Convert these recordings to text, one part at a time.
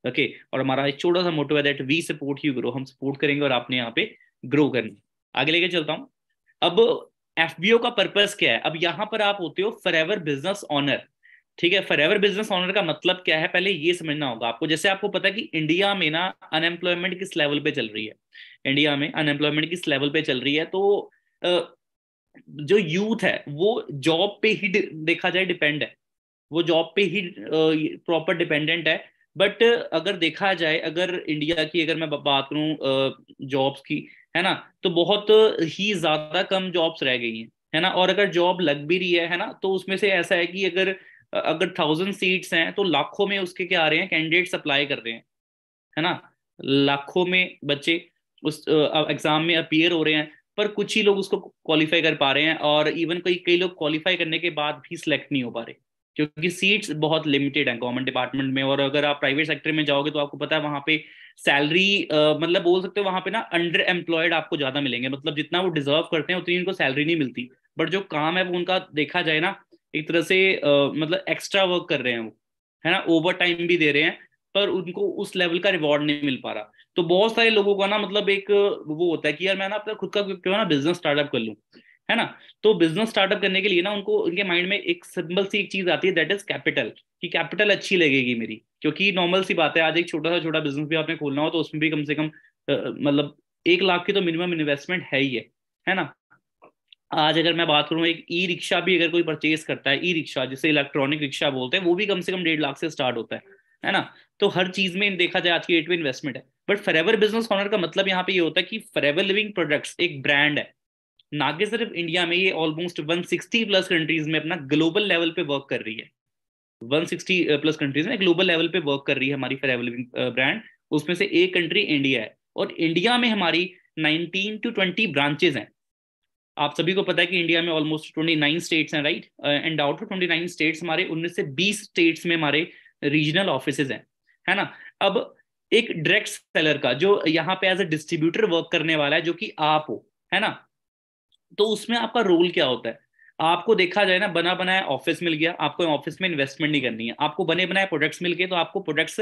Okay, और हमारा एक छोटा सा मोटो है that we support you grow, हम सपोर्ट करेंगे और आपने यहाँ पे ग्रो करना। आगे लेके चलता हूँ। अब एफबीओ का पर्पस क्या है? अब यहाँ पर आप होते हो फॉरएवर बिजनेस ओनर। ठीक है, फॉरएवर बिजनेस ओनर का मतलब क्या है पहले ये समझना होगा आपको। जैसे आपको पता है कि इंडिया में ना अनएम्प्लॉयमेंट किस लेवल पे चल रही है, इंडिया में अनएम्प्लॉयमेंट किस लेवल पे चल रही है, तो जो यूथ है वो जॉब पे ही देखा जाए डिपेंड है, वो जॉब पे ही प्रॉपर डिपेंडेंट है। बट अगर देखा जाए, अगर इंडिया की अगर मैं बात करूं जॉब्स की, है ना, तो बहुत ही ज्यादा कम जॉब्स रह गई हैं, है ना। और अगर जॉब लग भी रही है ना, तो उसमें से ऐसा है कि अगर अगर 1000 सीट्स हैं तो लाखों में उसके क्या आ रहे हैं, कैंडिडेट्स अप्लाई कर रहे हैं, है ना। लाखों में बच्चे उस एग्जाम में अपीयर हो रहे हैं, पर कुछ ही लोग उसको क्वालिफाई कर पा रहे हैं, और इवन कई कई लोग क्वालिफाई करने के बाद भी सिलेक्ट नहीं हो पा रहे, क्योंकि सीट्स बहुत लिमिटेड हैं गवर्नमेंट डिपार्टमेंट में। और अगर आप प्राइवेट सेक्टर में जाओगे तो आपको पता है वहां पे सैलरी मतलब बोल सकते हो वहां पे ना अंडर एम्प्लॉयड आपको ज्यादा मिलेंगे, मतलब जितना वो डिजर्व करते हैं उतनी उनको सैलरी नहीं मिलती। बट जो काम है वो उनका देखा जाए ना, एक तरह से मतलब एक्स्ट्रा वर्क कर रहे हैं वो, है ना, ओवर टाइम भी दे रहे हैं, पर उनको उस लेवल का रिवॉर्ड नहीं मिल पा रहा। तो बहुत सारे लोगों का ना मतलब एक वो होता है कि यार मैं ना अपना खुद का क्यों ना बिजनेस स्टार्टअप कर लूं, है ना। तो बिजनेस स्टार्टअप करने के लिए ना उनको उनके माइंड में एक सिंपल सी एक चीज आती है, दैट इज कैपिटल, कि कैपिटल अच्छी लगेगी मेरी। क्योंकि नॉर्मल सी बात है, आज एक छोटा बिजनेस भी आपने खोलना हो तो उसमें भी कम से कम मतलब 1 लाख की तो मिनिमम इन्वेस्टमेंट है ना। आज अगर मैं बात करूं, एक ई रिक्शा भी अगर कोई परचेज करता है, ई रिक्शा जिसे इलेक्ट्रॉनिक रिक्शा बोलते हैं, वो भी कम से कम 1.5 लाख से स्टार्ट होता है ना। तो हर चीज में देखा जाए आज की डेट में इन्वेस्टमेंट है। बट फॉरएवर बिजनेस ऑनर का मतलब यहाँ पे ये होता है कि फॉरएवर लिविंग प्रोडक्ट्स एक ब्रांड है, ना कि सिर्फ इंडिया में, ये ऑलमोस्ट 160 प्लस कंट्रीज में अपना ग्लोबल लेवल पे वर्क कर रही है। 160 प्लस कंट्रीज में ग्लोबल लेवल पे वर्क कर रही है हमारी फॉरएवर लिविंग ब्रांड। उसमें से एक कंट्री इंडिया है, और इंडिया में हमारी 19 to 20 ब्रांचेज हैं। आप सभी को पता है कि इंडिया में ऑलमोस्ट 29 स्टेट्स हैं, right. And out of 29 states हमारे 19 से 20 स्टेट्स में हमारे रीजनल ऑफिसेज हैं, है ना। अब एक डायरेक्ट सेलर का जो यहाँ पे एज अ डिस्ट्रीब्यूटर वर्क करने वाला है, जो कि आप हो, है ना, तो उसमें आपका रोल क्या होता है? आपको देखा जाए ना, बना बनाया ऑफिस मिल गया, आपको ऑफिस में इन्वेस्टमेंट नहीं करनी है, आपको बने बनाए प्रोडक्ट्स मिल गए, तो आपको प्रोडक्ट्स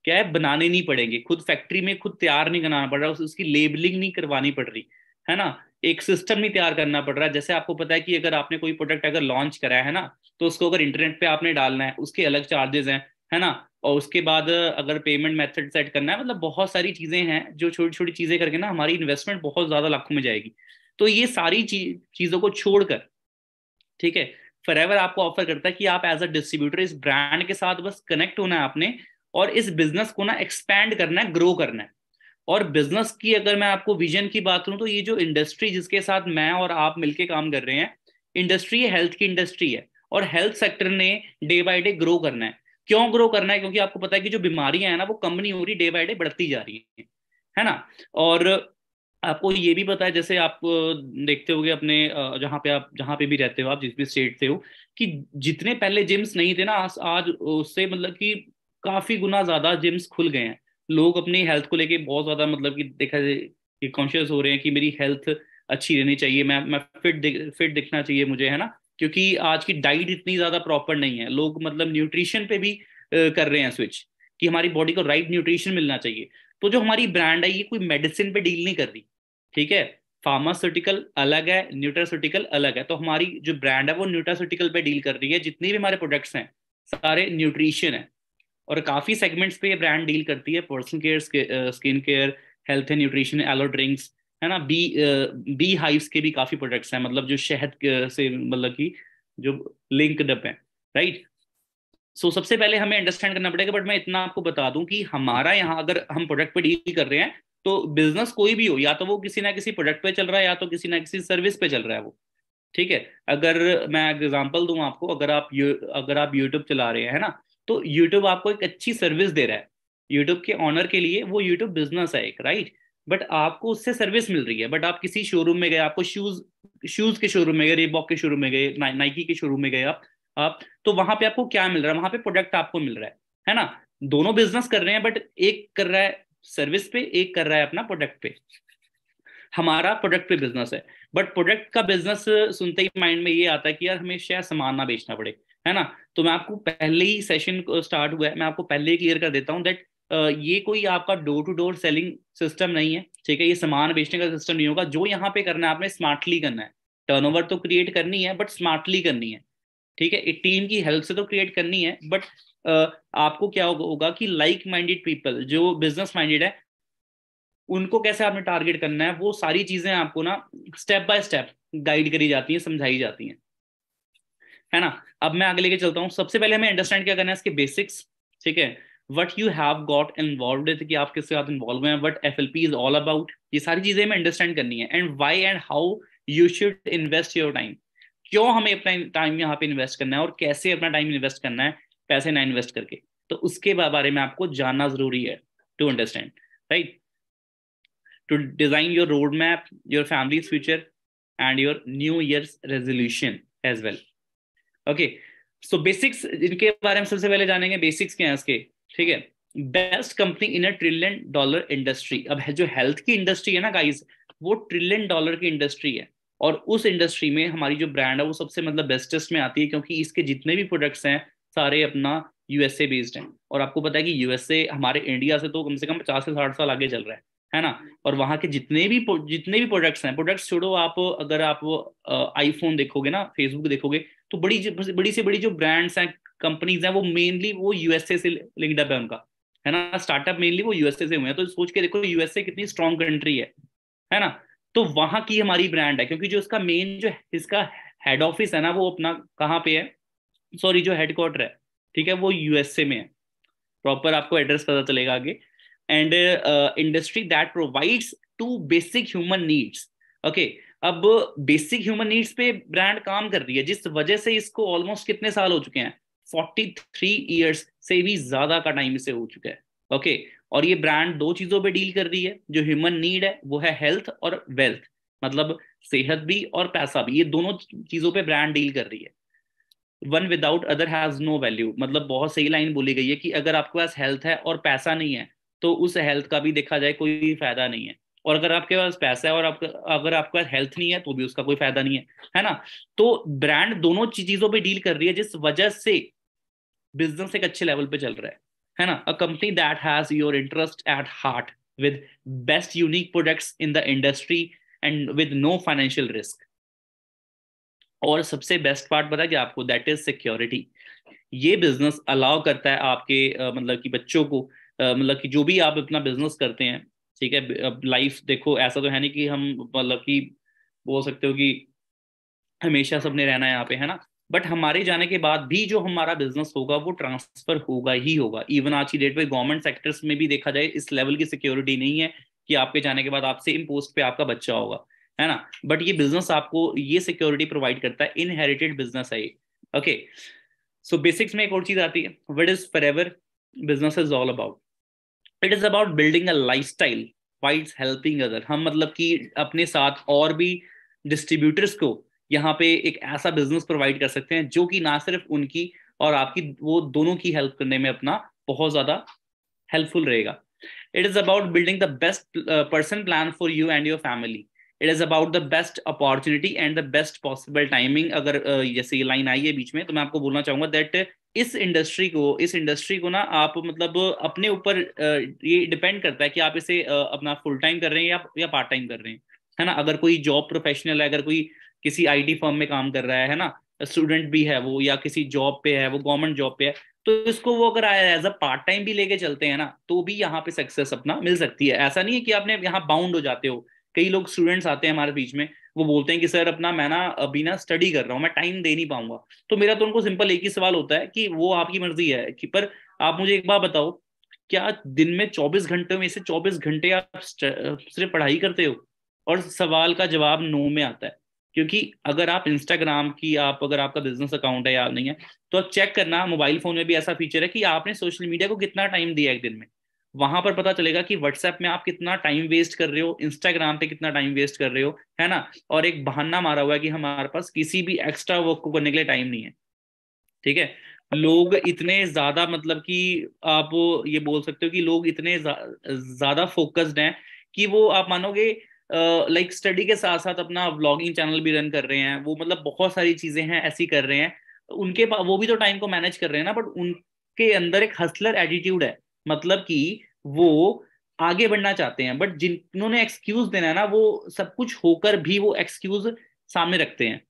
क्या है, बनाने नहीं पड़ेंगे, खुद फैक्ट्री में खुद तैयार नहीं कराना पड़ रहा, उसकी लेबलिंग नहीं करवानी पड़ रही, है ना। एक सिस्टम नहीं तैयार करना पड़ रहा। जैसे आपको पता है कि अगर आपने कोई प्रोडक्ट अगर लॉन्च करा है ना, तो उसको अगर इंटरनेट पे आपने डालना है, उसके अलग चार्जेस हैं, है ना। और उसके बाद अगर पेमेंट मेथड सेट करना है, मतलब बहुत सारी चीजें हैं जो छोटी छोटी चीजें करके ना हमारी इन्वेस्टमेंट बहुत ज्यादा लाखों में जाएगी। तो ये सारी चीजों को छोड़कर, ठीक है, फॉरएवर आपको ऑफर करता है कि आप एज अ डिस्ट्रीब्यूटर इस ब्रांड के साथ बस कनेक्ट होना है आपने, और इस बिजनेस को ना एक्सपैंड करना है, ग्रो करना है। और बिजनेस की अगर मैं आपको विजन की बात करूं, तो ये जो इंडस्ट्री जिसके साथ मैं और आप मिलके काम कर रहे हैं, इंडस्ट्री हेल्थ की इंडस्ट्री है, और हेल्थ सेक्टर ने डे बाय डे ग्रो करना है। क्यों ग्रो करना है? क्योंकि आपको पता है कि जो बीमारियां हैं ना वो कम नहीं हो रही, डे बाय डे बढ़ती जा रही है ना। और आपको ये भी पता है, जैसे आप देखते होगे अपने जहाँ पे आप जहाँ पे भी रहते हो, आप जिस भी स्टेट से हो, कि जितने पहले जिम्स नहीं थे ना, आज उससे मतलब कि काफी गुना ज्यादा जिम्स खुल गए हैं। लोग अपनी हेल्थ को लेके बहुत ज्यादा मतलब कि देखा जाए कि कॉन्शियस हो रहे हैं कि मेरी हेल्थ अच्छी रहनी चाहिए, मैं फिट दिखना चाहिए मुझे, है ना। क्योंकि आज की डाइट इतनी ज्यादा प्रॉपर नहीं है, लोग मतलब न्यूट्रिशन पे भी कर रहे हैं स्विच, कि हमारी बॉडी को राइट न्यूट्रिशन मिलना चाहिए। तो जो हमारी ब्रांड है, ये कोई मेडिसिन पे डील नहीं कर रही, ठीक है। फार्मास्यूटिकल अलग है, न्यूट्रास्यूटिकल अलग है। तो हमारी जो ब्रांड है वो न्यूट्रास्यूटिकल पे डील कर रही है, जितने भी हमारे प्रोडक्ट्स हैं सारे न्यूट्रिशन है। और काफी सेगमेंट्स पे ये ब्रांड डील करती है, personal care, skin care, health and nutrition, aloe drinks, है ना। बी हाइव्स के भी काफी प्रोडक्ट्स हैं, मतलब जो शहद से मतलब कि जो लिंक्ड अप है, राइट। सो सबसे पहले हमें अंडरस्टैंड करना पड़ेगा। बट मैं इतना आपको बता दूं कि हमारा यहाँ अगर हम प्रोडक्ट पे डील कर रहे हैं, तो बिजनेस कोई भी हो, या तो वो किसी ना किसी प्रोडक्ट पे चल रहा है, या तो किसी ना किसी सर्विस पे चल रहा है वो, ठीक है। अगर मैं एग्जांपल दूं आपको, अगर आप यूट्यूब चला रहे हैं, है ना, तो यूट्यूब आपको एक अच्छी सर्विस दे रहा है। यूट्यूब के ऑनर के लिए वो यूट्यूब बिजनेस है एक, राइट। बट आपको उससे सर्विस मिल रही है। बट आप किसी शोरूम में गए, आपको शूज शूज के शोरूम में गए, रिबॉक के शोरूम में गए, नाइकी के शोरूम में गए आप तो वहां पे आपको क्या मिल रहा है? वहां पे प्रोडक्ट आपको मिल रहा है ना। दोनों बिजनेस कर रहे हैं, बट एक कर रहा है सर्विस पे, एक कर रहा है अपना प्रोडक्ट पे। हमारा प्रोडक्ट पे बिजनेस है। बट प्रोडक्ट का बिजनेस सुनते ही माइंड में ये आता है कि यार हमें शायद सामान ना बेचना पड़े, है ना। तो मैं आपको पहले ही सेशन स्टार्ट हुआ है, मैं आपको पहले ही क्लियर कर देता हूँ दैट ये कोई आपका door to door selling system नहीं है, ठीक है, ये सामान बेचने का सिस्टम नहीं होगा। जो यहाँ पे करना है आपने स्मार्टली करना है, टर्नओवर तो क्रिएट करनी है बट स्मार्टली करनी है, ठीक है, एक टीम की हेल्प से तो क्रिएट करनी है बट आपको क्या होगा कि लाइक माइंडेड पीपल जो बिजनेस माइंडेड है उनको कैसे आपने टारगेट करना है, वो सारी चीजें आपको ना स्टेप बाय स्टेप गाइड करी जाती हैं, समझाई जाती हैं, है ना। अब मैं आगे लेके चलता हूँ। सबसे पहले हमें अंडरस्टैंड क्या करना है, इसके बेसिक्स, ठीक है, what you have got involve with, कि आप किसके साथ इन्वॉल्व हैं, what FLP is all about, ये सारी चीजें हमें अंडरस्टैंड करनी है। And why and how you should invest your time, क्यों हमें अपना टाइम यहाँ पे इन्वेस्ट करना है और कैसे अपना टाइम इन्वेस्ट करना है पैसे ना इन्वेस्ट करके, तो उसके बारे में आपको जानना जरूरी है to understand, right, to design your road map, your family's future and your new year's resolution as well. Okay, so basics इनके बारे में सबसे पहले जानेंगे, बेसिक्स क्या है इसके, ठीक है। Best company in a trillion dollar industry, अब है जो हेल्थ की इंडस्ट्री है ना गाइस, वो ट्रिलियन डॉलर की इंडस्ट्री है, और उस इंडस्ट्री में हमारी जो ब्रांड है वो सबसे मतलब बेस्टेस्ट में आती है, क्योंकि इसके जितने भी प्रोडक्ट्स हैं सारे अपना यूएसए बेस्ड हैं, और आपको पता है कि यूएसए हमारे इंडिया से तो कम से कम 50 से 60 साल आगे चल रहा है ना। और वहाँ के जितने भी प्रोडक्ट्स हैं, प्रोडक्ट्स छोड़ो आप, अगर आप आईफोन देखोगे ना, फेसबुक देखोगे, तो बड़ी से बड़ी जो ब्रांड्स हैं, कंपनीज हैं, वो मेनली वो यूएसए से लिंक्ड अप है उनका, है ना, स्टार्टअप मेनली वो यूएसए से हुए हैं। तो सोच के देखो यूएसए कितनी स्ट्रॉन्ग कंट्री है ना। तो वहां की हमारी ब्रांड है, क्योंकि जो इसका मेन जो इसका हेड ऑफिस है ना, वो अपना कहाँ पे है, सॉरी जो हेडक्वार्टर है, ठीक है, वो यूएसए में है। प्रॉपर आपको एड्रेस पता चलेगा आगे। And industry that provides to basic human needs, okay. अब बेसिक ह्यूमन नीड्स पे ब्रांड काम कर रही है, जिस वजह से इसको ऑलमोस्ट कितने साल हो चुके हैं, 43 ईयर्स से भी ज्यादा का टाइम इसे हो चुका है, ओके। और ये ब्रांड दो चीजों पे डील कर रही है, जो ह्यूमन नीड है वो है हेल्थ और वेल्थ, मतलब सेहत भी और पैसा भी, ये दोनों चीजों पे ब्रांड डील कर रही है। One without other has no value, मतलब बहुत सही लाइन बोली गई है कि अगर आपके पास हेल्थ है और पैसा नहीं है, तो उस हेल्थ का भी देखा जाए कोई फायदा नहीं है, और अगर आपके पास पैसा है और अगर आपके पास हेल्थ नहीं है तो भी उसका कोई फायदा नहीं है ना। तो ब्रांड दोनों चीजों पे डील कर रही है, जिस वजह से बिजनेस एक अच्छे लेवल पे चल रहा है ना। A company that has your interest at heart with best unique products in the industry and with no financial risk. और सबसे बेस्ट पार्ट पता है क्या आपको, दैट इज सिक्योरिटी। ये बिजनेस अलाउ करता है आपके मतलब कि बच्चों को, मतलब कि जो भी आप अपना बिजनेस करते हैं, ठीक है, अब लाइफ देखो ऐसा तो है नहीं कि हम मतलब कि बोल सकते हो कि हमेशा सबने रहना है यहाँ पे, है ना। बट हमारे जाने के बाद भी जो हमारा बिजनेस होगा वो ट्रांसफर होगा ही होगा। इवन आज की डेट पे गवर्नमेंट सेक्टर्स में भी देखा जाए इस लेवल की सिक्योरिटी नहीं है कि आपके जाने के बाद आप सेम पोस्ट पे आपका बच्चा होगा, है ना। बट ये बिजनेस आपको ये सिक्योरिटी प्रोवाइड करता है, इनहेरिटेड बिजनेस है ये, ओके। सो बेसिक्स में एक और चीज आती है, what is forever business is all about, it is about building a lifestyle whilst helping other. हम मतलब कि अपने साथ और भी डिस्ट्रीब्यूटर्स को यहाँ पे एक ऐसा बिजनेस प्रोवाइड कर सकते हैं जो कि ना सिर्फ उनकी और आपकी, वो दोनों की हेल्प करने में अपना बहुत ज्यादा हेल्पफुल रहेगा। It is about building the best person plan for you and your family. It is about the best opportunity and the best possible timing. अगर जैसे ये लाइन आई है बीच में, तो मैं आपको बोलना चाहूंगा दैट इस इंडस्ट्री को ना आप मतलब अपने ऊपर ये डिपेंड करता है कि आप इसे अपना फुल टाइम कर रहे हैं या पार्ट टाइम कर रहे हैं, है ना। अगर कोई जॉब प्रोफेशनल है, अगर कोई किसी आईटी फर्म में काम कर रहा है ना, स्टूडेंट भी है वो, या किसी जॉब पे है वो, गवर्नमेंट जॉब पे है, तो इसको वो अगर एज अ पार्ट टाइम भी लेके चलते हैं ना, तो भी यहाँ पे सक्सेस अपना मिल सकती है। ऐसा नहीं है कि आपने यहाँ बाउंड हो जाते हो। कई लोग स्टूडेंट्स आते हैं हमारे बीच में, वो बोलते हैं कि सर अपना मैं ना अभी ना स्टडी कर रहा हूँ, मैं टाइम दे नहीं पाऊंगा। तो मेरा तो उनको सिंपल एक ही सवाल होता है कि वो आपकी मर्जी है कि, पर आप मुझे एक बात बताओ, क्या दिन में 24 घंटे में से 24 घंटे आप सिर्फ पढ़ाई करते हो? और सवाल का जवाब नो में आता है, क्योंकि अगर आप इंस्टाग्राम की, आप अगर आपका बिजनेस अकाउंट है या नहीं है, तो आप चेक करना, मोबाइल फोन में भी ऐसा फीचर है कि आपने सोशल मीडिया को कितना टाइम दिया एक दिन में। वहां पर पता चलेगा कि व्हाट्सएप में आप कितना टाइम वेस्ट कर रहे हो, इंस्टाग्राम पे कितना टाइम वेस्ट कर रहे हो, है ना। और एक बहाना मारा हुआ है कि हमारे पास किसी भी एक्स्ट्रा वर्क को करने के लिए टाइम नहीं है, ठीक है। लोग इतने ज्यादा मतलब कि आप ये बोल सकते हो कि लोग इतने ज्यादा फोकस्ड हैं कि वो आप मानोगे लाइक स्टडी के साथ साथ अपना व्लॉगिंग चैनल भी रन कर रहे हैं, वो मतलब बहुत सारी चीजें हैं ऐसी कर रहे हैं। वो भी तो टाइम को मैनेज कर रहे हैं ना, बट उनके अंदर एक हसलर एटीट्यूड है मतलब कि वो आगे बढ़ना चाहते हैं, बट जिन्होंने एक्सक्यूज देना है ना, वो सब कुछ होकर भी वो एक्सक्यूज सामने रखते हैं।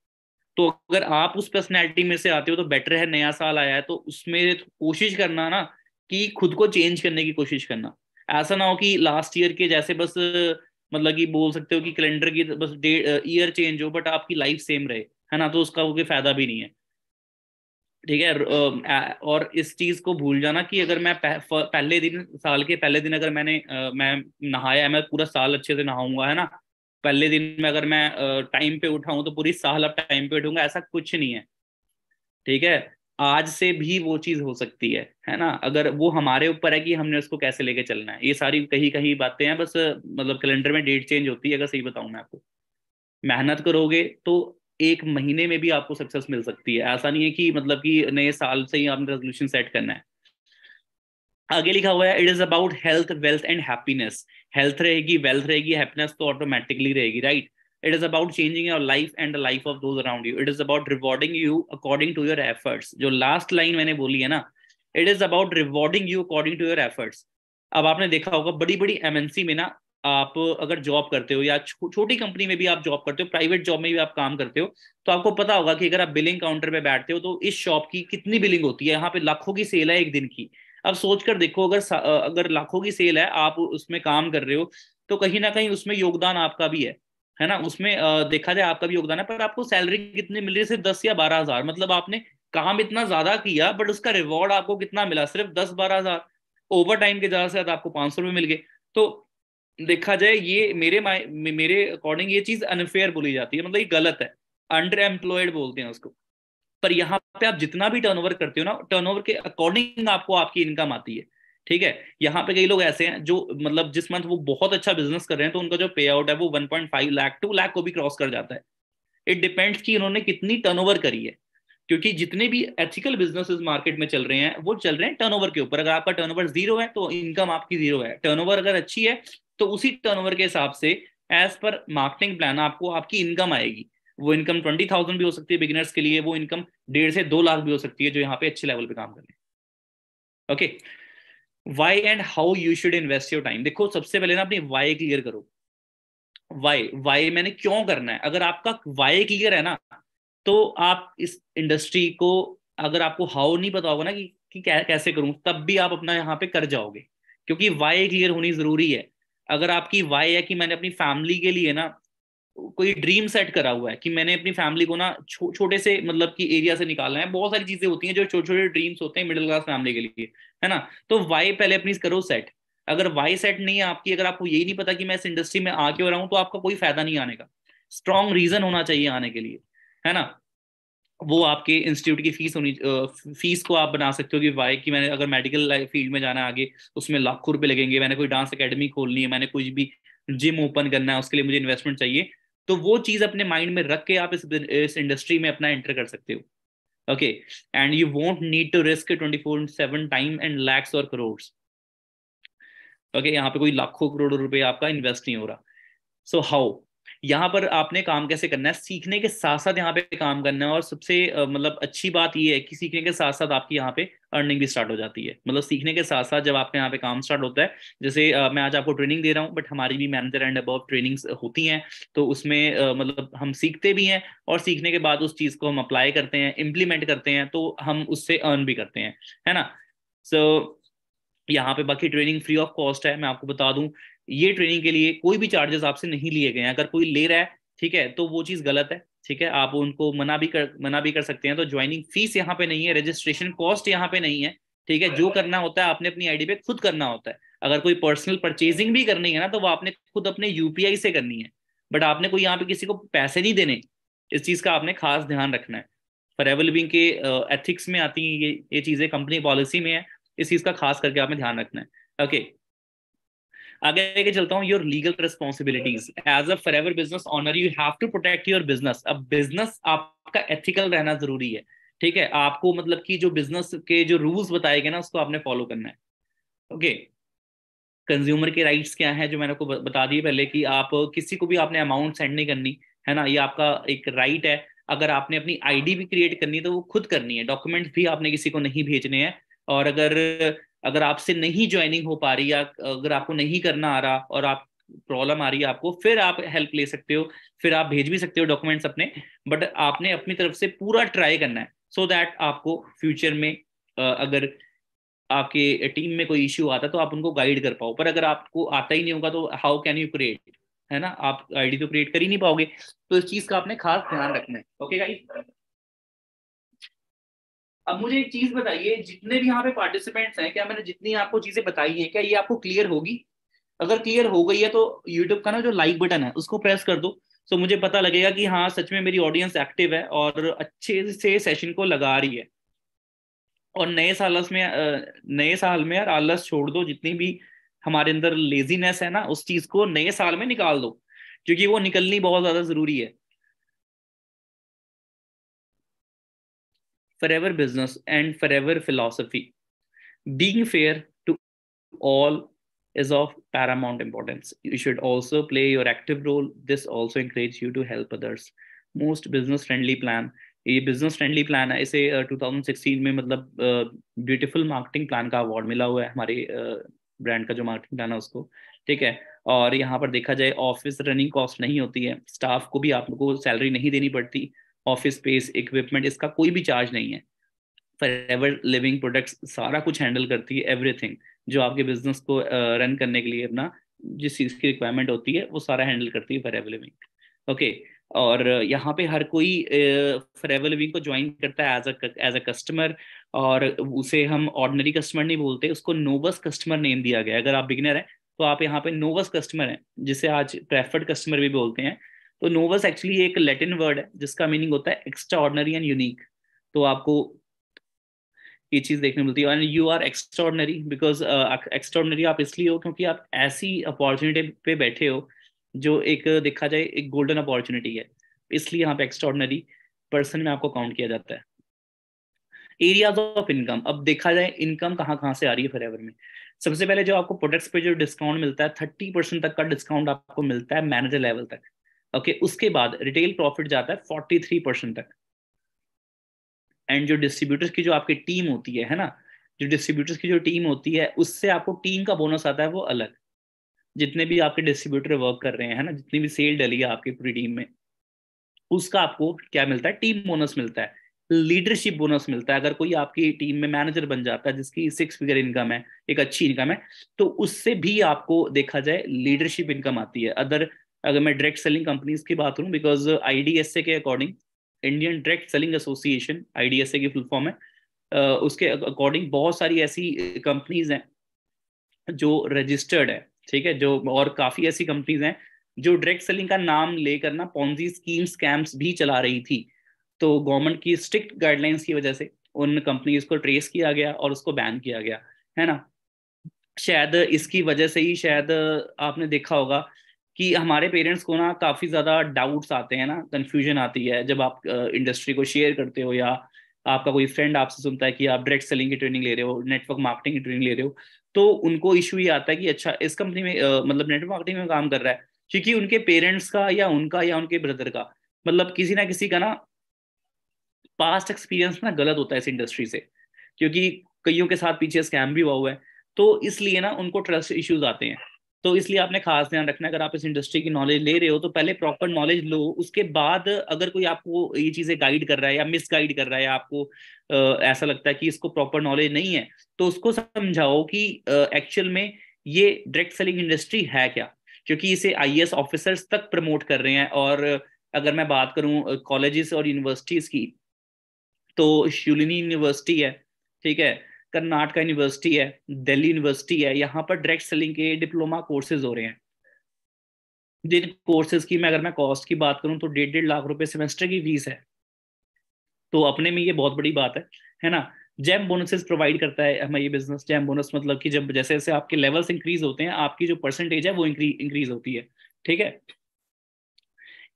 तो अगर आप उस पर्सनैलिटी में से आते हो तो बेटर है, नया साल आया है तो उसमें कोशिश करना ना कि खुद को चेंज करने की कोशिश करना। ऐसा ना हो कि लास्ट ईयर के जैसे बस मतलब कि बोल सकते हो कि कैलेंडर की बस डेट ईयर चेंज हो बट आपकी लाइफ सेम रहे, है ना, तो उसका कोई फायदा भी नहीं है। ठीक है। और इस चीज को भूल जाना कि अगर मैं पहले दिन, साल के पहले दिन अगर मैं नहाया है, मैं पूरा साल अच्छे से नहाऊंगा, है ना। पहले दिन में अगर मैं टाइम पे उठाऊं तो पूरी साल अब टाइम पे उठूंगा, ऐसा कुछ नहीं है। ठीक है। आज से भी वो चीज हो सकती है ना, अगर वो हमारे ऊपर है कि हमने उसको कैसे लेके चलना है। ये सारी कहीं कहीं बातें हैं बस, मतलब कैलेंडर में डेट चेंज होती है, अगर सही बताऊं मैं आपको। मेहनत करोगे तो एक महीने में भी आपको सक्सेस मिल सकती है। ऐसा नहीं है कि मतलब कि नए साल से ही आपने रेजोल्यूशन सेट करना है। आगे लिखा हुआ है, it is about health wealth and happiness. Health रहेगी, वेल्थ रहेगी, हैप्पीनेस तो ऑटोमेटिकली रहेगी, right. It is about changing your life and the life of those around you. It is about rewarding you according to your efforts. जो last line मैंने बोली है ना, it is about rewarding you according to your efforts. अब आपने देखा होगा बड़ी बड़ी एमएनसी में ना, आप अगर जॉब करते हो या छोटी कंपनी में भी आप जॉब करते हो, प्राइवेट जॉब में भी आप काम करते हो, तो आपको पता होगा कि अगर आप बिलिंग काउंटर पे बैठते हो तो इस शॉप की कितनी बिलिंग होती है। यहाँ पे लाखों की सेल है एक दिन की। अब सोच कर देखो, अगर लाखों की सेल है, आप उसमें काम कर रहे हो, तो कहीं ना कहीं उसमें योगदान आपका भी है ना। उसमें देखा जाए आपका भी योगदान है, पर आपको सैलरी कितनी मिल रही है? सिर्फ 10 या 12 हजार। मतलब आपने काम इतना ज्यादा किया बट उसका रिवॉर्ड आपको कितना मिला? सिर्फ 10-12 हजार। ओवर टाइम के ज्यादा से ज्यादा आपको 500 रुपये मिल गए। तो देखा जाए ये मेरे अकॉर्डिंग ये चीज अनफेयर बोली जाती है, मतलब ये गलत है। अंडर एम्प्लॉयड बोलते हैं उसको। पर यहाँ पे आप जितना भी टर्नओवर करते हो ना, टर्नओवर के अकॉर्डिंग आपको आपकी इनकम आती है। ठीक है। यहाँ पे कई लोग ऐसे हैं जो मतलब जिस मंथ वो बहुत अच्छा बिजनेस कर रहे हैं तो उनका जो पे आउट है वो 1.5 लाख 2 लाख को भी क्रॉस कर जाता है। इट डिपेंड्स कि उन्होंने कितनी टर्नओवर करी है। क्योंकि जितने भी एथिकल बिजनेसेस मार्केट में चल रहे हैं वो चल रहे हैं टर्नओवर के ऊपर। अगर आपका टर्नओवर जीरो है तो इनकम आपकी जीरो है। टर्नओवर अगर अच्छी है तो उसी टर्नओवर के हिसाब से एज पर मार्केटिंग प्लान आपको आपकी इनकम आएगी। वो इनकम 20,000 भी हो सकती है बिगिनर्स के लिए, वो इनकम 1.5 से 2 लाख भी हो सकती है जो यहाँ पे अच्छे लेवल पे काम कर रहे हैं। Okay. Why and how you should invest your time. देखो सबसे पहले ना अपनी वाई क्लियर करो। वाई वाई मैंने क्यों करना है, अगर आपका वाई क्लियर है ना, तो आप इस इंडस्ट्री को, अगर आपको हाउ नहीं पता होगा ना कि कैसे करूं, तब भी आप अपना यहाँ पे कर जाओगे। क्योंकि वाई क्लियर होनी जरूरी है। अगर आपकी वाई है कि मैंने अपनी फैमिली के लिए ना कोई ड्रीम सेट करा हुआ है कि मैंने अपनी फैमिली को ना छोटे से मतलब कि एरिया से निकालना है, बहुत सारी चीजें होती हैं जो छोटे छोटे ड्रीम्स होते हैं मिडिल क्लास फैमिली के लिए, है ना। तो वाई पहले अपनी करो सेट। अगर वाई सेट नहीं है आपकी, अगर आपको यही नहीं पता कि मैं इस इंडस्ट्री में आ क्यों रहा हूं, तो आपका कोई फायदा नहीं आने का। स्ट्रॉन्ग रीजन होना चाहिए आने के लिए, है ना। वो आपके इंस्टीट्यूट की फीस को आप बना सकते हो कि वाई कि मैंने अगर मेडिकल फील्ड में जाना है आगे, उसमें लाखों रुपए लगेंगे, मैंने कोई डांस एकेडमी खोलनी है, मैंने कुछ भी जिम ओपन करना है, उसके लिए मुझे इन्वेस्टमेंट चाहिए। तो वो चीज अपने माइंड में रख के आप इस इंडस्ट्री में अपना एंटर कर सकते हो। Okay. And you won't need to risk 24/7 time and lakhs और करोड़। ओके। यहाँ पे कोई लाखों करोड़ों रुपए आपका इन्वेस्ट नहीं हो रहा। सो हाउ, यहाँ पर आपने काम कैसे करना है, सीखने के साथ साथ यहाँ पे काम करना है। और सबसे मतलब अच्छी बात ये है कि सीखने के साथ साथ आपकी यहाँ पे अर्निंग भी स्टार्ट हो जाती है। मतलब सीखने के साथ साथ जब आपके यहाँ पे काम स्टार्ट होता है, जैसे मैं आज आपको ट्रेनिंग दे रहा हूँ, बट हमारी भी मैनेजर एंड अबव ट्रेनिंग्स होती हैं। तो उसमें मतलब हम सीखते भी हैं, और सीखने के बाद उस चीज़ को हम अप्लाई करते हैं, इम्प्लीमेंट करते हैं, तो हम उससे अर्न भी करते हैं, है ना। सो यहाँ पे बाकी ट्रेनिंग फ्री ऑफ कॉस्ट है, मैं आपको बता दूं। ये ट्रेनिंग के लिए कोई भी चार्जेस आपसे नहीं लिए गए हैं। अगर कोई ले रहा है, ठीक है, तो वो चीज़ गलत है। ठीक है। आप उनको मना भी कर सकते हैं। तो ज्वाइनिंग फीस यहाँ पे नहीं है, रजिस्ट्रेशन कॉस्ट यहाँ पे नहीं है। ठीक है। जो करना होता है आपने अपनी आईडी पे खुद करना होता है। अगर कोई पर्सनल परचेजिंग भी करनी है ना, तो वो आपने खुद अपने यूपीआई से करनी है। बट आपने कोई यहाँ पे किसी को पैसे नहीं देने। इस चीज़ का आपने खास ध्यान रखना है। फॉरएवर लिविंग के एथिक्स में आती हैं ये चीज़ें, कंपनी पॉलिसी में है। इस चीज का खास करके आपने ध्यान रखना है। ओके। आगे लेके चलता हूँ। Your legal responsibilities as a Forever business owner, you have to protect your business. अब बिजनेस आपका एथिकल रहना जरूरी है। ठीक है। आपको मतलब कि जो बिजनेस के जो रूल्स बताए गए ना, उसको आपने फॉलो करना है। ओके। कंज्यूमर के राइट्स क्या है, जो मैंने आपको बता दिए पहले, कि आप किसी को भी आपने अमाउंट सेंड नहीं करनी, है ना। ये आपका एक राइट है। अगर आपने अपनी आईडी भी क्रिएट करनी है तो वो खुद करनी है। डॉक्यूमेंट भी आपने किसी को नहीं भेजने हैं। और अगर अगर आपसे नहीं ज्वाइनिंग हो पा रही, या अगर आपको नहीं करना आ रहा और आप प्रॉब्लम आ रही है आपको, फिर आप हेल्प ले सकते हो, फिर आप भेज भी सकते हो डॉक्यूमेंट्स अपने। बट आपने अपनी तरफ से पूरा ट्राई करना है, सो दैट आपको फ्यूचर में अगर आपके टीम में कोई इश्यू आता है तो आप उनको गाइड कर पाओ। पर अगर आपको आता ही नहीं होगा तो हाउ कैन यू क्रिएट, है ना, आप आईडी तो क्रिएट कर ही नहीं पाओगे। तो इस चीज का आपने खास ध्यान रखना है। ओके गाइस, अब मुझे एक चीज बताइए, जितने भी यहाँ पे पार्टिसिपेंट्स हैं, क्या मैंने जितनी आपको चीजें बताई हैं क्या ये आपको क्लियर होगी? अगर क्लियर हो गई है तो यूट्यूब का ना जो लाइक बटन है उसको प्रेस कर दो, तो मुझे पता लगेगा कि हाँ सच में मेरी ऑडियंस एक्टिव है और अच्छे से सेशन को लगा रही है। और नए साल में यार आलस छोड़ दो, जितनी भी हमारे अंदर लेजीनेस है ना उस चीज को नए साल में निकाल दो, क्योंकि वो निकलनी बहुत ज्यादा जरूरी है। Forever business and forever philosophy, being fair to all is of paramount importance. You should also play your active role. This also encourages you to help others. Most business friendly plan, ये business friendly plan है, इसे 2016 में मतलब beautiful marketing plan का award मिला हुआ है हमारे ब्रांड का जो मार्केटिंग प्लान है उसको। ठीक है, और यहाँ पर देखा जाए ऑफिस रनिंग कॉस्ट नहीं होती है, स्टाफ को भी आपको सैलरी नहीं देनी पड़ती, ऑफिस स्पेस इक्विपमेंट इसका कोई भी चार्ज नहीं है। फॉरएवर लिविंग प्रोडक्ट्स सारा कुछ हैंडल करती है, एवरीथिंग जो आपके बिजनेस को रन करने के लिए अपना जिस चीज की रिक्वायरमेंट होती है वो सारा हैंडल करती है फॉरएवर लिविंग। ओके, और यहाँ पे हर कोई फॉरएवर लिविंग को ज्वाइन करता है एज अ कस्टमर, और उसे हम ऑर्डिनरी कस्टमर नहीं बोलते, उसको नोवस कस्टमर नेम दिया गया है। अगर आप बिगिनर हैं तो आप यहाँ पे नोवस कस्टमर हैं, जिसे आज प्रेफर्ड कस्टमर भी बोलते हैं। तो नोवस एक्चुअली एक लैटिन वर्ड है जिसका मीनिंग होता है एक्स्ट्रा ऑर्डिनरी एंड यूनिक। तो आपको ये चीज देखने मिलती है। And you are extraordinary because extraordinary आप इसलिए हो क्योंकि आप ऐसी अपॉर्चुनिटी पे बैठे हो जो एक देखा जाए एक गोल्डन अपॉर्चुनिटी है, इसलिए यहाँ पे एक्स्ट्राऑर्डिनरी पर्सन में आपको काउंट किया जाता है। एरियाज ऑफ इनकम, अब देखा जाए इनकम कहाँ कहाँ से आ रही है फॉरएवर में। सबसे पहले जो आपको प्रोडक्ट्स पे जो डिस्काउंट मिलता है, 30% तक का डिस्काउंट आपको मिलता है मैनेजर लेवल तक। ओके, उसके बाद रिटेल प्रॉफिट जाता है 43% तक। एंड जो डिस्ट्रीब्यूटर्स की जो आपकी टीम होती है ना, जो डिस्ट्रीब्यूटर्स की जो टीम होती है उससे आपको टीम का बोनस आता है वो अलग। जितने भी आपके डिस्ट्रीब्यूटर वर्क कर रहे हैं, है ना, जितनी भी सेल डली है आपकी पूरी टीम में, उसका आपको क्या मिलता है, टीम बोनस मिलता है, लीडरशिप बोनस मिलता है। अगर कोई आपकी टीम में मैनेजर बन जाता है जिसकी 6 फिगर इनकम है, एक अच्छी इनकम है, तो उससे भी आपको देखा जाए लीडरशिप इनकम आती है। अगर मैं डायरेक्ट सेलिंग कंपनीज की बात करूं, बिकॉज आईडीएसए के according, Indian direct selling association, IDSA की फुल फॉर्म है, उसके अकॉर्डिंग बहुत सारी ऐसी कंपनीज हैं जो रजिस्टर्ड है। ठीक है, जो और काफी ऐसी कंपनीज हैं जो डायरेक्ट सेलिंग का नाम लेकर ना पॉन्जी स्कीम स्कैम्स भी चला रही थी। तो गवर्नमेंट की स्ट्रिक्ट गाइडलाइंस की वजह से उन कंपनीज को ट्रेस किया गया और उसको बैन किया गया, है ना। शायद इसकी वजह से ही शायद आपने देखा होगा कि हमारे पेरेंट्स को ना काफी ज्यादा डाउट्स आते हैं ना, कंफ्यूजन आती है जब आप इंडस्ट्री को शेयर करते हो, या आपका कोई फ्रेंड आपसे सुनता है कि आप डायरेक्ट सेलिंग की ट्रेनिंग ले रहे हो, नेटवर्क मार्केटिंग की ट्रेनिंग ले रहे हो, तो उनको इशू ये आता है कि अच्छा इस कंपनी में मतलब नेटवर्क मार्केटिंग में काम कर रहा है, क्योंकि उनके पेरेंट्स का या उनका या उनके ब्रदर का मतलब किसी ना किसी का ना पास्ट एक्सपीरियंस ना गलत होता है इस इंडस्ट्री से, क्योंकि कईयों के साथ पीछे स्कैम भी हुआ है। तो इसलिए ना उनको ट्रस्ट इश्यूज आते हैं। तो इसलिए आपने खास ध्यान रखना है, अगर आप इस इंडस्ट्री की नॉलेज ले रहे हो तो पहले प्रॉपर नॉलेज लो, उसके बाद अगर कोई आपको ये चीजें गाइड कर रहा है या मिस गाइड कर रहा है, या आपको ऐसा लगता है कि इसको प्रॉपर नॉलेज नहीं है, तो उसको समझाओ कि एक्चुअल में ये डायरेक्ट सेलिंग इंडस्ट्री है क्या, क्योंकि इसे आईएएस ऑफिसर्स तक प्रमोट कर रहे हैं। और अगर मैं बात करूं कॉलेजेस और यूनिवर्सिटीज की, तो शूलिनी यूनिवर्सिटी है, ठीक है, कर्नाटका यूनिवर्सिटी है, दिल्ली यूनिवर्सिटी है, यहाँ पर डायरेक्ट सेलिंग के डिप्लोमा कोर्सेज हो रहे हैं। जिन कोर्सेज की मैं अगर मैं कॉस्ट की बात करूं तो 1.5 लाख रुपए सेमेस्टर की फीस है। तो अपने में ये बहुत बड़ी बात है ना। जैम बोनसेस प्रोवाइड करता है हमें ये बिजनेस। जैम बोनस मतलब कि जब जैसे जैसे आपके लेवल्स इंक्रीज होते हैं, आपकी जो परसेंटेज है वो इंक्रीज होती है। ठीक है,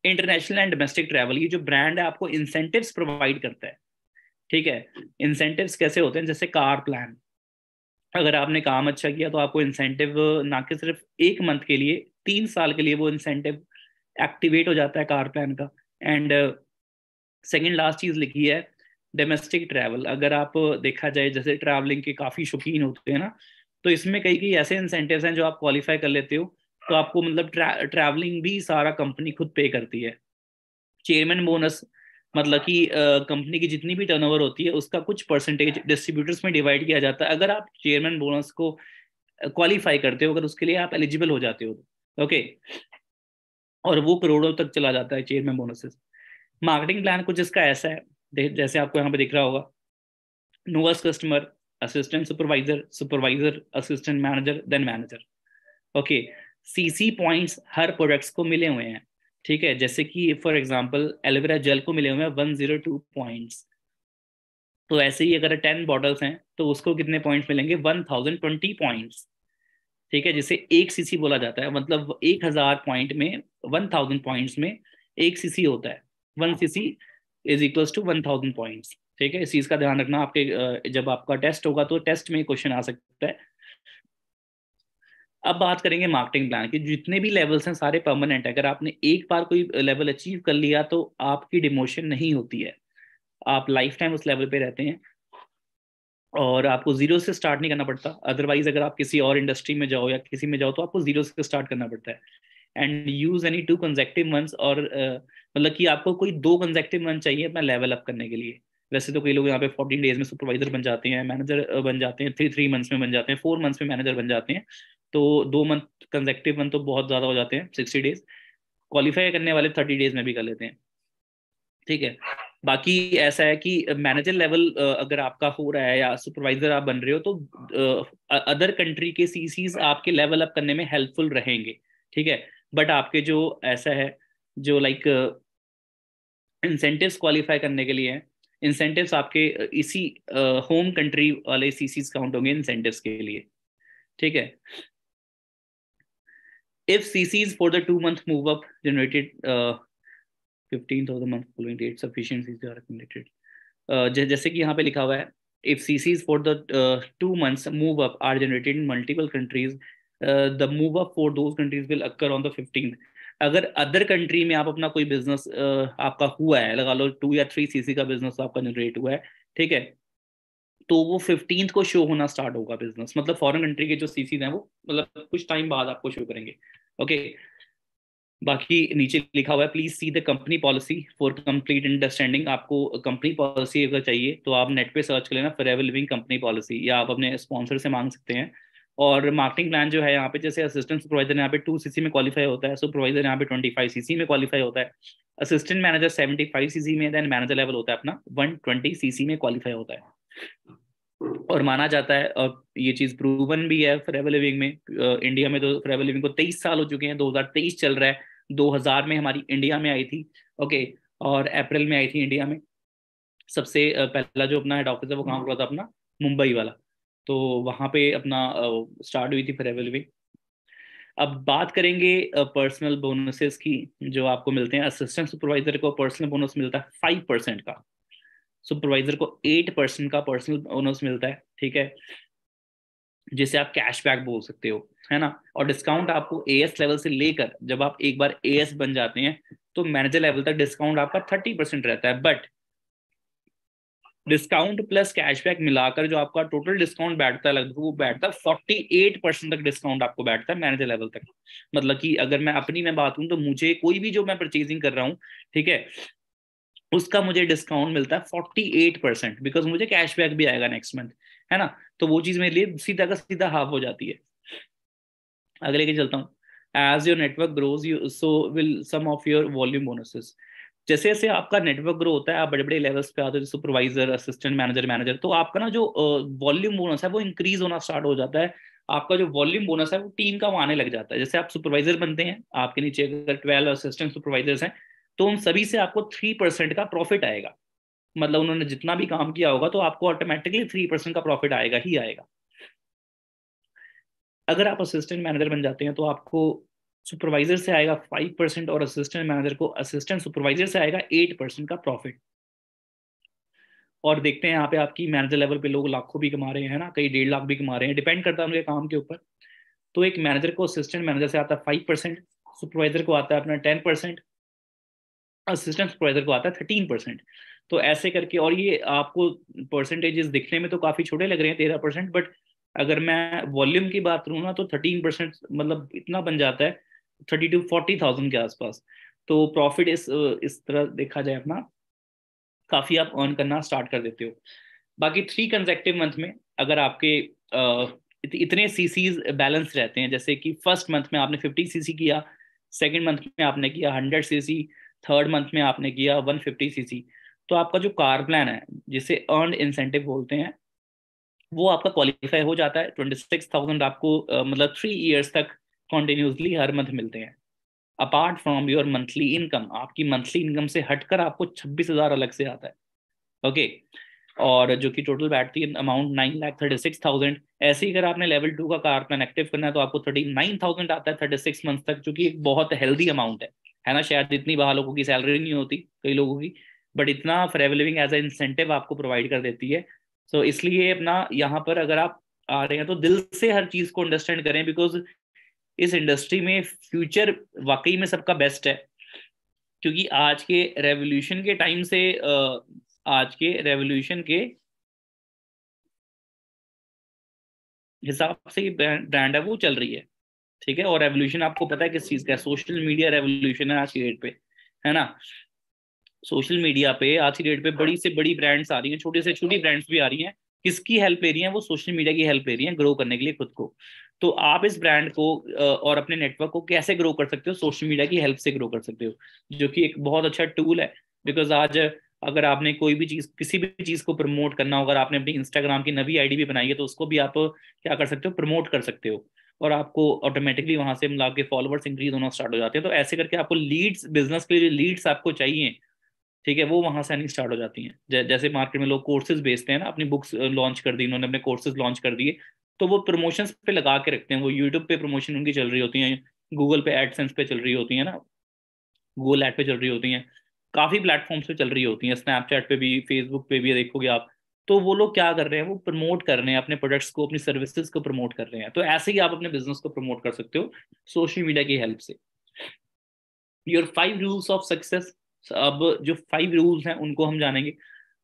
इंटरनेशनल एंड डोमेस्टिक ट्रैवल, ये जो ब्रांड है आपको इंसेंटिव्स प्रोवाइड करता है। ठीक है, इंसेंटिव्स कैसे होते हैं, जैसे कार प्लान, अगर आपने काम अच्छा किया तो आपको इंसेंटिव ना कि सिर्फ 1 मंथ के लिए, 3 साल के लिए वो इंसेंटिव एक्टिवेट हो जाता है कार प्लान का। एंड सेकंड लास्ट चीज लिखी है, डोमेस्टिक ट्रैवल, अगर आप देखा जाए जैसे ट्रैवलिंग के काफ़ी शौकीन होते हैं ना, तो इसमें कई कई ऐसे इंसेंटिव्स हैं जो आप क्वालिफाई कर लेते हो तो आपको मतलब ट्रैवलिंग भी सारा कंपनी खुद पे करती है। चेयरमैन बोनस मतलब कि कंपनी की जितनी भी टर्नओवर होती है उसका कुछ परसेंटेज डिस्ट्रीब्यूटर्स में डिवाइड किया जाता है। अगर आप चेयरमैन बोनस को क्वालिफाई करते हो, अगर उसके लिए आप एलिजिबल हो जाते हो, ओके, और वो करोड़ों तक चला जाता है चेयरमैन बोनसेस। मार्केटिंग प्लान कुछ इसका ऐसा है, जैसे आपको यहाँ पे दिख रहा होगा, नोएस्ट customer, assistant supervisor, supervisor, assistant manager, then manager. Okay, CC points हर प्रोडक्ट्स को मिले हुए हैं, ठीक है, जैसे कि फॉर एग्जांपल एलोवेरा जेल को मिले हुए हैं 102 पॉइंट्स। तो ऐसे ही अगर 10 बॉटल्स हैं तो उसको कितने पॉइंट्स मिलेंगे, 1020 पॉइंट्स, ठीक है, जिसे एक सीसी बोला जाता है, मतलब 1000 पॉइंट में, 1000 पॉइंट्स में एक सीसी होता है। 1 CC is equals to 1000 points, ठीक है, इस चीज का ध्यान रखना। आपके जब आपका टेस्ट होगा तो टेस्ट में क्वेश्चन आ सकता है। अब बात करेंगे मार्केटिंग प्लान की। जितने भी लेवल्स हैं सारे परमानेंट है, अगर आपने एक बार कोई लेवल अचीव कर लिया तो आपकी डिमोशन नहीं होती है, आप लाइफ टाइम उस लेवल पे रहते हैं और आपको जीरो से स्टार्ट नहीं करना पड़ता। अदरवाइज अगर आप किसी और इंडस्ट्री में जाओ या किसी में जाओ तो आपको जीरो से स्टार्ट करना पड़ता है। And use any 2 consecutive months, और मतलब कि आपको कोई 2 कंसेक्टिव मंथ चाहिए अपना लेवल अप करने के लिए। वैसे तो कई लोग यहाँ पे 14 डेज में सुपरवाइजर बन जाते हैं, मैनेजर बन जाते हैं, 3 मंथ्स में बन जाते हैं, 4 मंथ्स में मैनेजर बन जाते हैं। तो 2 मंथ कंसेक्टिव मंथ तो बहुत ज्यादा हो जाते हैं, 60 डेज। क्वालिफाई करने वाले 30 डेज में भी कर लेते हैं, ठीक है। बाकी ऐसा है कि मैनेजर लेवल अगर आपका हो रहा है या सुपरवाइजर आप बन रहे हो तो अदर कंट्री के सीसीज आपके लेवल अप करने में हेल्पफुल रहेंगे, ठीक है। बट आपके जो ऐसा है, जो लाइक इंसेंटिव्स क्वालिफाई करने के लिए हैं, इंसेंटिव्स आपके इसी होम कंट्री वाले सीसीज काउंट होंगे इंसेंटिव्स के लिए, ठीक है। If chassis for the 2 month move up generated 15th of the month following date sufficiencies are accumulated, जैसे कि यहाँ पे लिखा हुआ है, if CCs for the 2 months move up are generated in multiple countries, the move up for those countries will occur on the 15th। अगर other country में आप अपना कोई बिजनेस आपका हुआ है, लगा लो 2 या 3 सीसी का बिजनेस आपका जनरेट हुआ है, ठीक है, तो वो 15th को शो होना स्टार्ट होगा बिजनेस, मतलब फॉरेन कंट्री के जो सीसीज हैं वो मतलब कुछ टाइम बाद आपको शो करेंगे, ओके। बाकी नीचे लिखा हुआ है please see the company policy for complete understanding. आपको कंपनी पॉलिसी अगर चाहिए तो आप नेट पे सर्च कर लेना फॉरएवर लिविंग कंपनी पॉलिसी, या आप अपने स्पॉन्सर से मांग सकते हैं। और मार्केटिंग प्लान जो है यहाँ पे, जैसे असिस्टेंट सुपरवाइजर यहाँ पे 2 सीसी में क्वालिफाई होता है, सुपरवाइजर यहाँ पे 25 सीसी में क्वालिफाई होता है, असिस्टेंट मैनेजर 75 सीसी में, देन मैनेजर लेवल होता है अपना 120 सीसी में क्वालिफाई होता है। और माना जाता है, और ये चीज प्रूवन भी है फॉरएवर लिविंग में। इंडिया में तो फॉरएवर लिविंग को 23 साल हो चुके हैं, 2023 चल रहा है, 2000 में हमारी इंडिया में आई थी, ओके, और अप्रैल में आई थी इंडिया में। सबसे पहला जो अपना हेड ऑफिस है वो कहाँ हुआ था अपना, मुंबई वाला, तो वहां पे अपना स्टार्ट हुई थी फॉरएवर लिविंग। अब बात करेंगे पर्सनल बोनसेस की जो आपको मिलते हैं। असिस्टेंट सुपरवाइजर को पर्सनल बोनस मिलता है 5% का, सुपरवाइजर को 8% का पर्सनल बोनस मिलता है, ठीक है, जिसे आप कैशबैक बोल सकते हो, है ना। और डिस्काउंट आपको एएस लेवल से लेकर, जब आप एक बार एएस बन जाते हैं तो मैनेजर लेवल तक डिस्काउंट आपका 30% रहता है। बट डिस्काउंट प्लस कैशबैक मिलाकर जो आपका टोटल डिस्काउंट बैठता है लगभग, वो बैठता है 48% तक डिस्काउंट आपको बैठता है मैनेजर लेवल तक। मतलब कि अगर मैं अपनी में बात करूं तो मुझे कोई भी जो मैं परचेजिंग कर रहा हूँ, ठीक है, उसका मुझे डिस्काउंट मिलता है 48%, बिकॉज मुझे कैशबैक भी आएगा नेक्स्ट मंथ, है ना। तो वो चीज मेरे लिए सीधा का सीधा हाफ हो जाती है। आगे लेके चलता हूँ। As your network grows you so will some of your volume bonuses. जैसे जैसे आपका नेटवर्क ग्रो होता है, आप बड़े बड़े लेवल्स पे आते हो, सुपरवाइजर, असिस्टेंट मैनेजर, मैनेजर, तो आपका ना जो वॉल्यूम बोनस है वो इंक्रीज होना स्टार्ट हो जाता है। आपका जो वॉल्यूम बोनस है वो टीम का आने लग जाता है। जैसे आप सुपरवाइजर बनते हैं, आपके नीचे अगर 12 असिस्टेंट सुपरवाइजर्स हैं, तो उन सभी से आपको 3% का प्रॉफिट आएगा। मतलब उन्होंने जितना भी काम किया होगा तो आपको ऑटोमेटिकली 3% का प्रॉफिट आएगा ही आएगा। अगर आप असिस्टेंट मैनेजर बन जाते हैं तो आपको सुपरवाइजर से आएगा 5%, और असिस्टेंट मैनेजर को असिस्टेंट सुपरवाइजर से आएगा 8% का प्रॉफिट। और देखते हैं यहाँ पे आपकी मैनेजर लेवल पे लोग लाखों भी कमा रहे हैं ना, कई 1.5 लाख भी कमा रहे हैं, डिपेंड करता है उनके काम के ऊपर। तो एक मैनेजर को असिस्टेंट मैनेजर से आता है 5%, सुपरवाइजर को आता है अपना 10%, असिस्टेंट सुपरवाइजर को आता है 13%। तो ऐसे करके, और ये आपको परसेंटेजेस दिखने में तो काफी छोटे लग रहे हैं 13%, बट अगर मैं वॉल्यूम की बात करूँ ना तो 13%, मतलब इतना बन जाता है 30 to 40 thousand के आसपास। तो प्रॉफिट इस तरह देखा जाए अपना, काफी आप अर्न करना स्टार्ट कर देते हो। बाकी 3 कंसेक्टिव मंथ में अगर आपके इतने सीसीज बैलेंस रहते हैं, जैसे कि फर्स्ट मंथ में आपने 50 सीसी किया, सेकंड मंथ में आपने किया 100 सीसी, थर्ड मंथ में आपने किया 150 सीसी, तो आपका जो कार प्लान है जिसे अर्न इंसेंटिव बोलते हैं, वो आपका क्वालिफाई हो जाता है। 26,000 आपको मतलब 3 इयर्स तक कॉन्टिन्यूसली हर मंथ मिलते हैं। Apart from your monthly income, आपकी मंथली इनकम से हटकर आपको 26,000 अलग से आता है। ओके, और जो कि टोटल बैठती है अमाउंट 9,36,000। ऐसे ही अगर आपने लेवल 2 का कार प्लान एक्टिव करना है तो आपको 39,000 आता है 36 मंथ तक, जो कि एक बहुत हेल्दी अमाउंट है ना। शायद इतनी बाहर लोगों की सैलरी नहीं होती कई लोगों की, बट इतना Forever Living as a incentive आपको प्रोवाइड कर देती है। सो इसलिए अपना यहाँ पर अगर आप आ रहे हैं तो दिल से हर चीज को अंडरस्टैंड करें, बिकॉज इस इंडस्ट्री में फ्यूचर वाकई में सबका बेस्ट है। क्योंकि आज के रेवोल्यूशन के टाइम से आज के रेवोल्यूशन के हिसाब से ये ब्रांड है वो चल रही है, ठीक है। और रेवोल्यूशन आपको पता है किस चीज का है? सोशल मीडिया रेवोल्यूशन है आज की डेट पे, है ना। सोशल मीडिया पे आज की डेट पे बड़ी से बड़ी ब्रांड्स आ रही हैं, छोटी से छोटी ब्रांड्स भी आ रही हैं। किसकी हेल्प ले रही हैं? वो सोशल मीडिया की हेल्प ले रही हैं ग्रो करने के लिए खुद को। तो आप इस ब्रांड को और अपने नेटवर्क को कैसे ग्रो कर सकते हो? सोशल मीडिया की हेल्प से ग्रो कर सकते हो, जो कि एक बहुत अच्छा टूल है। बिकॉज आज अगर आपने कोई भी चीज, किसी भी चीज को प्रमोट करना हो, अगर आपने अपनी इंस्टाग्राम की नवी आईडी भी बनाई है तो उसको भी आप क्या कर सकते हो? प्रमोट कर सकते हो, और आपको ऑटोमेटिकली वहां से मिला के फॉलोअर्स इंक्रीज होना स्टार्ट हो जाते हैं। तो ऐसे करके आपको लीड्स, बिजनेस के लिए लीड्स आपको चाहिए, ठीक है, वो वहां से आनी स्टार्ट हो जाती हैं। जैसे मार्केट में लोग कोर्सेज बेचते हैं ना, अपनी बुक्स लॉन्च कर दी इन्होंने, अपने कोर्सेज लॉन्च कर दिए, तो वो प्रमोशंस पे लगा के रखते हैं। वो यूट्यूब पे प्रमोशन उनकी चल रही होती है, गूगल पे एडसेंस पे चल रही होती है ना, गूगल एड पे चल रही होती हैं, काफी प्लेटफॉर्म्स पे चल रही होती हैं, स्नैपचैट पे भी, फेसबुक पे भी देखोगे आप। तो वो लोग क्या कर रहे हैं? वो प्रमोट कर रहे हैं अपने प्रोडक्ट्स को, अपनी सर्विसेज को प्रमोट कर रहे हैं। तो ऐसे ही आप अपने बिजनेस को प्रमोट कर सकते हो सोशल मीडिया की हेल्प से। Your 5 rules of success. अब जो 5 रूल्स हैं उनको हम जानेंगे।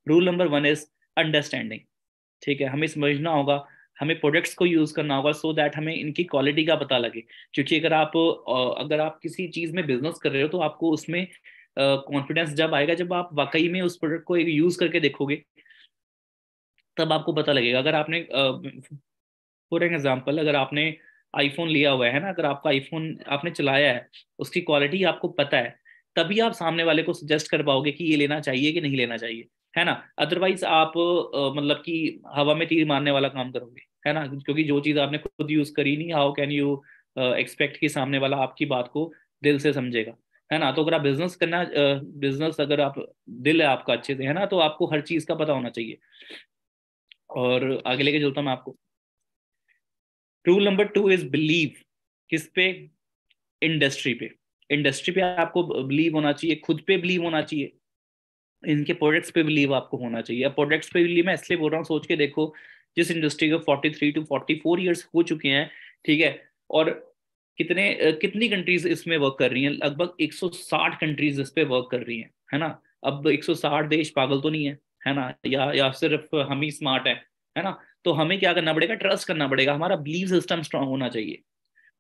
Rule number 1 is understanding. ठीक है, हमें समझना होगा, हमें प्रोडक्ट्स को यूज करना होगा सो दैट हमें इनकी क्वालिटी का पता लगे। क्योंकि अगर आप किसी चीज में बिजनेस कर रहे हो तो आपको उसमें कॉन्फिडेंस जब आएगा जब आप वाकई में उस प्रोडक्ट को यूज करके देखोगे, तब आपको पता लगेगा। अगर आपने फॉर एग्जाम्पल अगर आपने आईफोन लिया हुआ है ना, अगर आपका आईफोन आपने चलाया है, उसकी क्वालिटी आपको पता है, तभी आप सामने वाले को सजेस्ट कर पाओगे कि ये लेना चाहिए कि नहीं लेना चाहिए, है ना। अदरवाइज आप मतलब कि हवा में तीर मारने वाला काम करोगे, है ना। क्योंकि जो चीज़ आपने खुद यूज करी नहीं, हाउ कैन यू एक्सपेक्ट कि सामने वाला आपकी बात को दिल से समझेगा, है ना। तो अगर आप बिजनेस करना, बिजनेस अगर आप, दिल है आपका अच्छे से, है ना, तो आपको हर चीज़ का पता होना चाहिए। और आगे लेके चलता हूँ मैं आपको। Rule number 2 is believe. किस पे? इंडस्ट्री पे। इंडस्ट्री पे आपको बिलीव होना चाहिए, खुद पे बिलीव होना चाहिए, इनके प्रोडक्ट्स पे बिलीव आपको होना चाहिए। अब प्रोडक्ट्स पे बिलीव मैं इसलिए बोल रहा हूँ, सोच के देखो, जिस इंडस्ट्री को 43 to 44 ईयर्स हो चुके हैं, ठीक है, और कितनी कंट्रीज इसमें वर्क कर रही हैं? लगभग 160 कंट्रीज इस पे वर्क कर रही हैं, है ना। अब 160 देश पागल तो नहीं है ना, या सिर्फ हम ही स्मार्ट है ना। तो हमें क्या करना पड़ेगा? ट्रस्ट करना पड़ेगा, हमारा बिलीव सिस्टम स्ट्रांग होना चाहिए,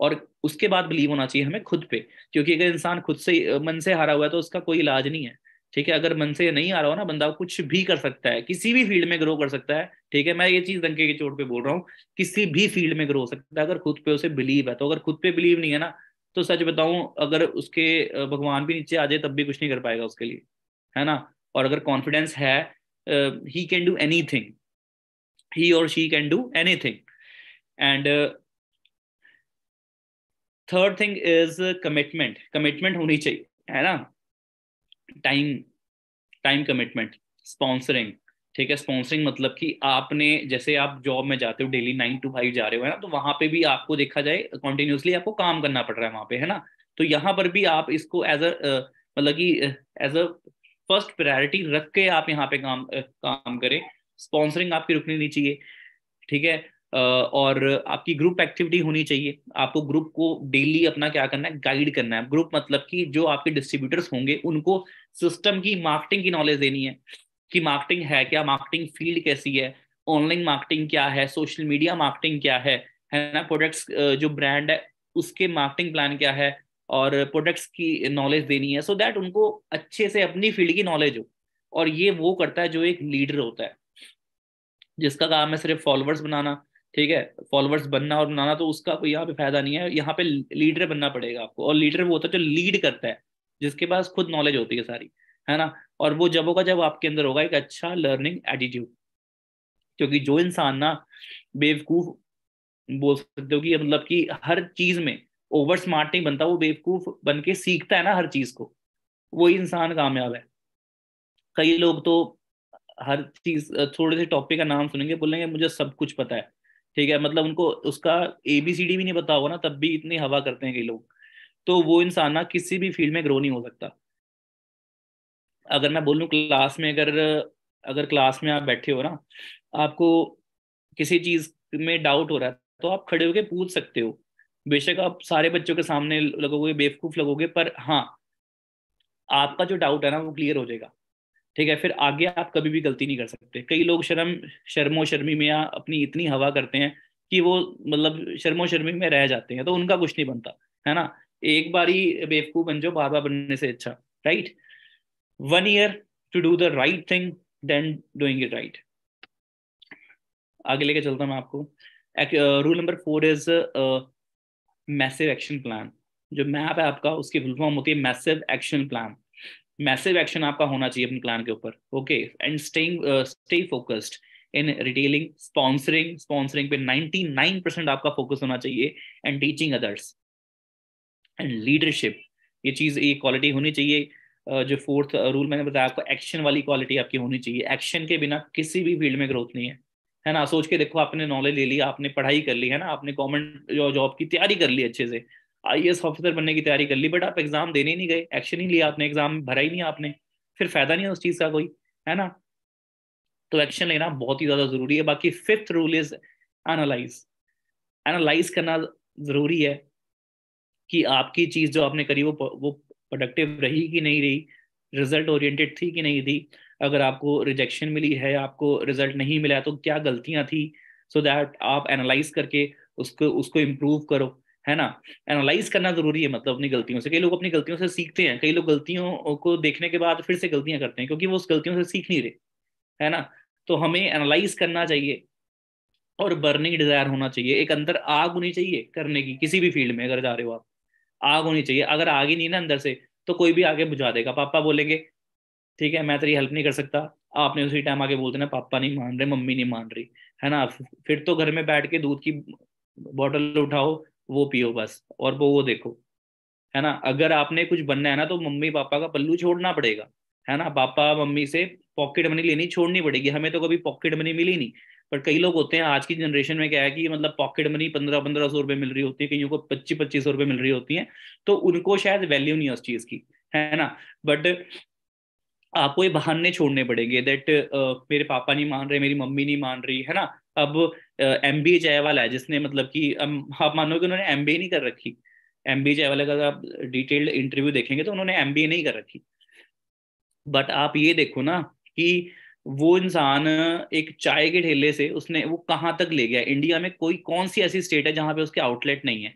और उसके बाद बिलीव होना चाहिए हमें खुद पे। क्योंकि अगर इंसान खुद से मन से हारा हुआ है तो उसका कोई इलाज नहीं है, ठीक है। अगर मन से नहीं हारा हो ना बंदा, कुछ भी कर सकता है, किसी भी फील्ड में ग्रो कर सकता है, ठीक है। मैं ये चीज डंके की चोट पे बोल रहा हूँ, किसी भी फील्ड में ग्रो हो सकता है अगर खुद पे उसे बिलीव है। तो अगर खुद पे बिलीव नहीं है ना, तो सच बताऊं, अगर उसके भगवान भी नीचे आ जाए तब भी कुछ नहीं कर पाएगा उसके लिए, है ना। और अगर कॉन्फिडेंस है, ही कैन डू एनीथिंग, ही और she can do anything. And third thing is commitment. Commitment होनी चाहिए, है ना। Time, time commitment. स्पॉन्सरिंग, ठीक है। स्पॉन्सरिंग मतलब कि आपने, जैसे आप जॉब में जाते हो, डेली 9 to 5 जा रहे हो, है ना, तो वहां पे भी आपको देखा जाए कॉन्टिन्यूसली आपको काम करना पड़ रहा है वहां पे, है ना। तो यहाँ पर भी आप इसको एज अ, मतलब कि एज अ फर्स्ट प्रायोरिटी रख के आप यहाँ पे काम करें। स्पॉन्सरिंग आपकी रुकनी नहीं चाहिए, ठीक है। और आपकी ग्रुप एक्टिविटी होनी चाहिए। आपको ग्रुप को डेली अपना क्या करना है? गाइड करना है। ग्रुप मतलब कि जो आपके डिस्ट्रीब्यूटर्स होंगे उनको सिस्टम की, मार्केटिंग की नॉलेज देनी है, कि मार्केटिंग है क्या, मार्केटिंग फील्ड कैसी है, ऑनलाइन मार्केटिंग क्या है, सोशल मीडिया मार्केटिंग क्या है ना, प्रोडक्ट्स जो ब्रांड है उसके मार्केटिंग प्लान क्या है, और प्रोडक्ट्स की नॉलेज देनी है, सो दैट उनको अच्छे से अपनी फील्ड की नॉलेज हो। और ये वो करता है जो एक लीडर होता है, जिसका काम है सिर्फ फॉलोअर्स बनाना। ठीक है, फॉलोअर्स बनना और बनाना, तो उसका कोई यहाँ पे फायदा नहीं है, यहाँ पे लीडर बनना पड़ेगा आपको। और लीडर वो होता है जो लीड करता है, जिसके पास खुद नॉलेज होती है सारी, है ना। और वो जब होगा जब आपके अंदर होगा एक अच्छा लर्निंग एटीट्यूड। क्योंकि जो इंसान ना बेवकूफ बोल सकते हो कि मतलब कि हर चीज में ओवर स्मार्ट नहीं बनता, वो बेवकूफ बन के सीखता है ना हर चीज को, वही इंसान कामयाब है। कई लोग तो हर चीज थोड़े से टॉपिक का नाम सुनेंगे बोलेंगे मुझे सब कुछ पता है। ठीक है, मतलब उनको उसका एबीसीडी भी नहीं पता होगा ना, तब भी इतनी हवा करते हैं कई लोग। तो वो इंसान ना किसी भी फील्ड में ग्रो नहीं हो सकता। अगर मैं बोलूँ क्लास में, अगर अगर क्लास में आप बैठे हो ना, आपको किसी चीज में डाउट हो रहा है, तो आप खड़े होके पूछ सकते हो। बेशक आप सारे बच्चों के सामने लगोगे, बेवकूफ लगोगे, पर हाँ, आपका जो डाउट है ना वो क्लियर हो जाएगा। ठीक है, फिर आगे आप कभी भी गलती नहीं कर सकते। कई लोग शर्मो शर्मी में या अपनी इतनी हवा करते हैं कि वो मतलब शर्मो शर्मी में रह जाते हैं, तो उनका कुछ नहीं बनता, है ना। एक बार ही बेवकूफ बन जाओ, बार बार बनने से अच्छा, right. 1 year to do the right thing, then doing it right. आगे लेके चलता हूँ मैं आपको। Rule number 4 is massive action plan. जो मैप है आपका, उसकी फुल फॉर्म होती है massive action plan. Massive action आपका होना चाहिए अपने प्लान के ऊपर, okay. And stay focused in retailing, sponsoring, sponsoring पे 99% आपका फोकस होना चाहिए, and teaching others, and leadership. ये चीज, ये क्वालिटी होनी चाहिए। जो फोर्थ रूल मैंने बताया आपको, एक्शन वाली क्वालिटी आपकी होनी चाहिए। एक्शन के बिना किसी भी फील्ड में ग्रोथ नहीं है ना। सोच के देखो, आपने नॉलेज ले ली, आपने पढ़ाई कर ली, है ना, आपने गवर्नमेंट जॉब की तैयारी कर ली अच्छे से, आईएएस ऑफिसर बनने की तैयारी कर ली, बट आप एग्जाम देने ही नहीं गए, एक्शन ही लिया आपने, एग्जाम भरा ही नहीं आपने, फिर फायदा नहीं है उस चीज का कोई, है ना। तो एक्शन लेना बहुत ही ज्यादा जरूरी है। बाकी fifth rule is analyse. Analyse करना जरूरी है कि आपकी चीज जो आपने करी वो प्रोडक्टिव रही कि नहीं रही, रिजल्ट ओरिएंटेड थी कि नहीं थी। अगर आपको रिजेक्शन मिली है, आपको रिजल्ट नहीं मिला है, तो क्या गलतियां थी, सो दैट आप एनालाइज करके उसको उसको इम्प्रूव करो, है ना। एनालाइज करना जरूरी है, मतलब अपनी गलतियों से। कई लोग अपनी गलतियों से सीखते हैं, कई लोग गलतियों को देखने के बाद फिर से गलतियां करते हैं, क्योंकि वो उस गलतियों से सीख नहीं रहे, है ना। तो हमें एनालाइज करना चाहिए, और बर्निंग डिजायर होना चाहिए, एक अंदर आग होनी चाहिए करने की। किसी भी फील्ड में अगर जा रहे हो आप, आग होनी चाहिए। अगर आग ही नहीं ना अंदर से, तो कोई भी आगे बुझा देगा। पापा बोलेंगे ठीक है मैं तेरी हेल्प नहीं कर सकता, आपने उसी टाइम आगे बोल देना पापा नहीं मान रहे, मम्मी नहीं मान रही, है ना। फिर तो घर में बैठ के दूध की बोतल उठाओ, वो पियो बस, और वो देखो, है ना। अगर आपने कुछ बनना है ना, तो मम्मी पापा का पल्लू छोड़ना पड़ेगा, है ना। पापा मम्मी से पॉकेट मनी लेनी छोड़नी पड़ेगी। हमें तो कभी पॉकेट मनी मिली नहीं, पर कई लोग होते हैं आज की जनरेशन में, क्या है कि मतलब पॉकेट मनी 1500-1500 रुपये मिल रही होती है, कईयों को 2500-2500 रुपये मिल रही होती है, तो उनको शायद वैल्यू नहीं है उस चीज की, है ना। बट आपको ये बहाने छोड़ने पड़ेंगे, दैट मेरे पापा नहीं मान रहे, मेरी मम्मी नहीं मान रही, है ना। अब एमबीए चाय वाला है जिसने मतलब कि आप मानो कि उन्होंने एमबीए नहीं कर रखी। एमबीए चाय वाले का अगर आप डिटेल्ड इंटरव्यू देखेंगे तो उन्होंने एमबीए नहीं कर रखी, बट आप ये देखो ना कि वो इंसान एक चाय के ठेले से उसने वो कहाँ तक ले गया। इंडिया में कोई कौन सी ऐसी स्टेट है जहां पे उसके आउटलेट नहीं है,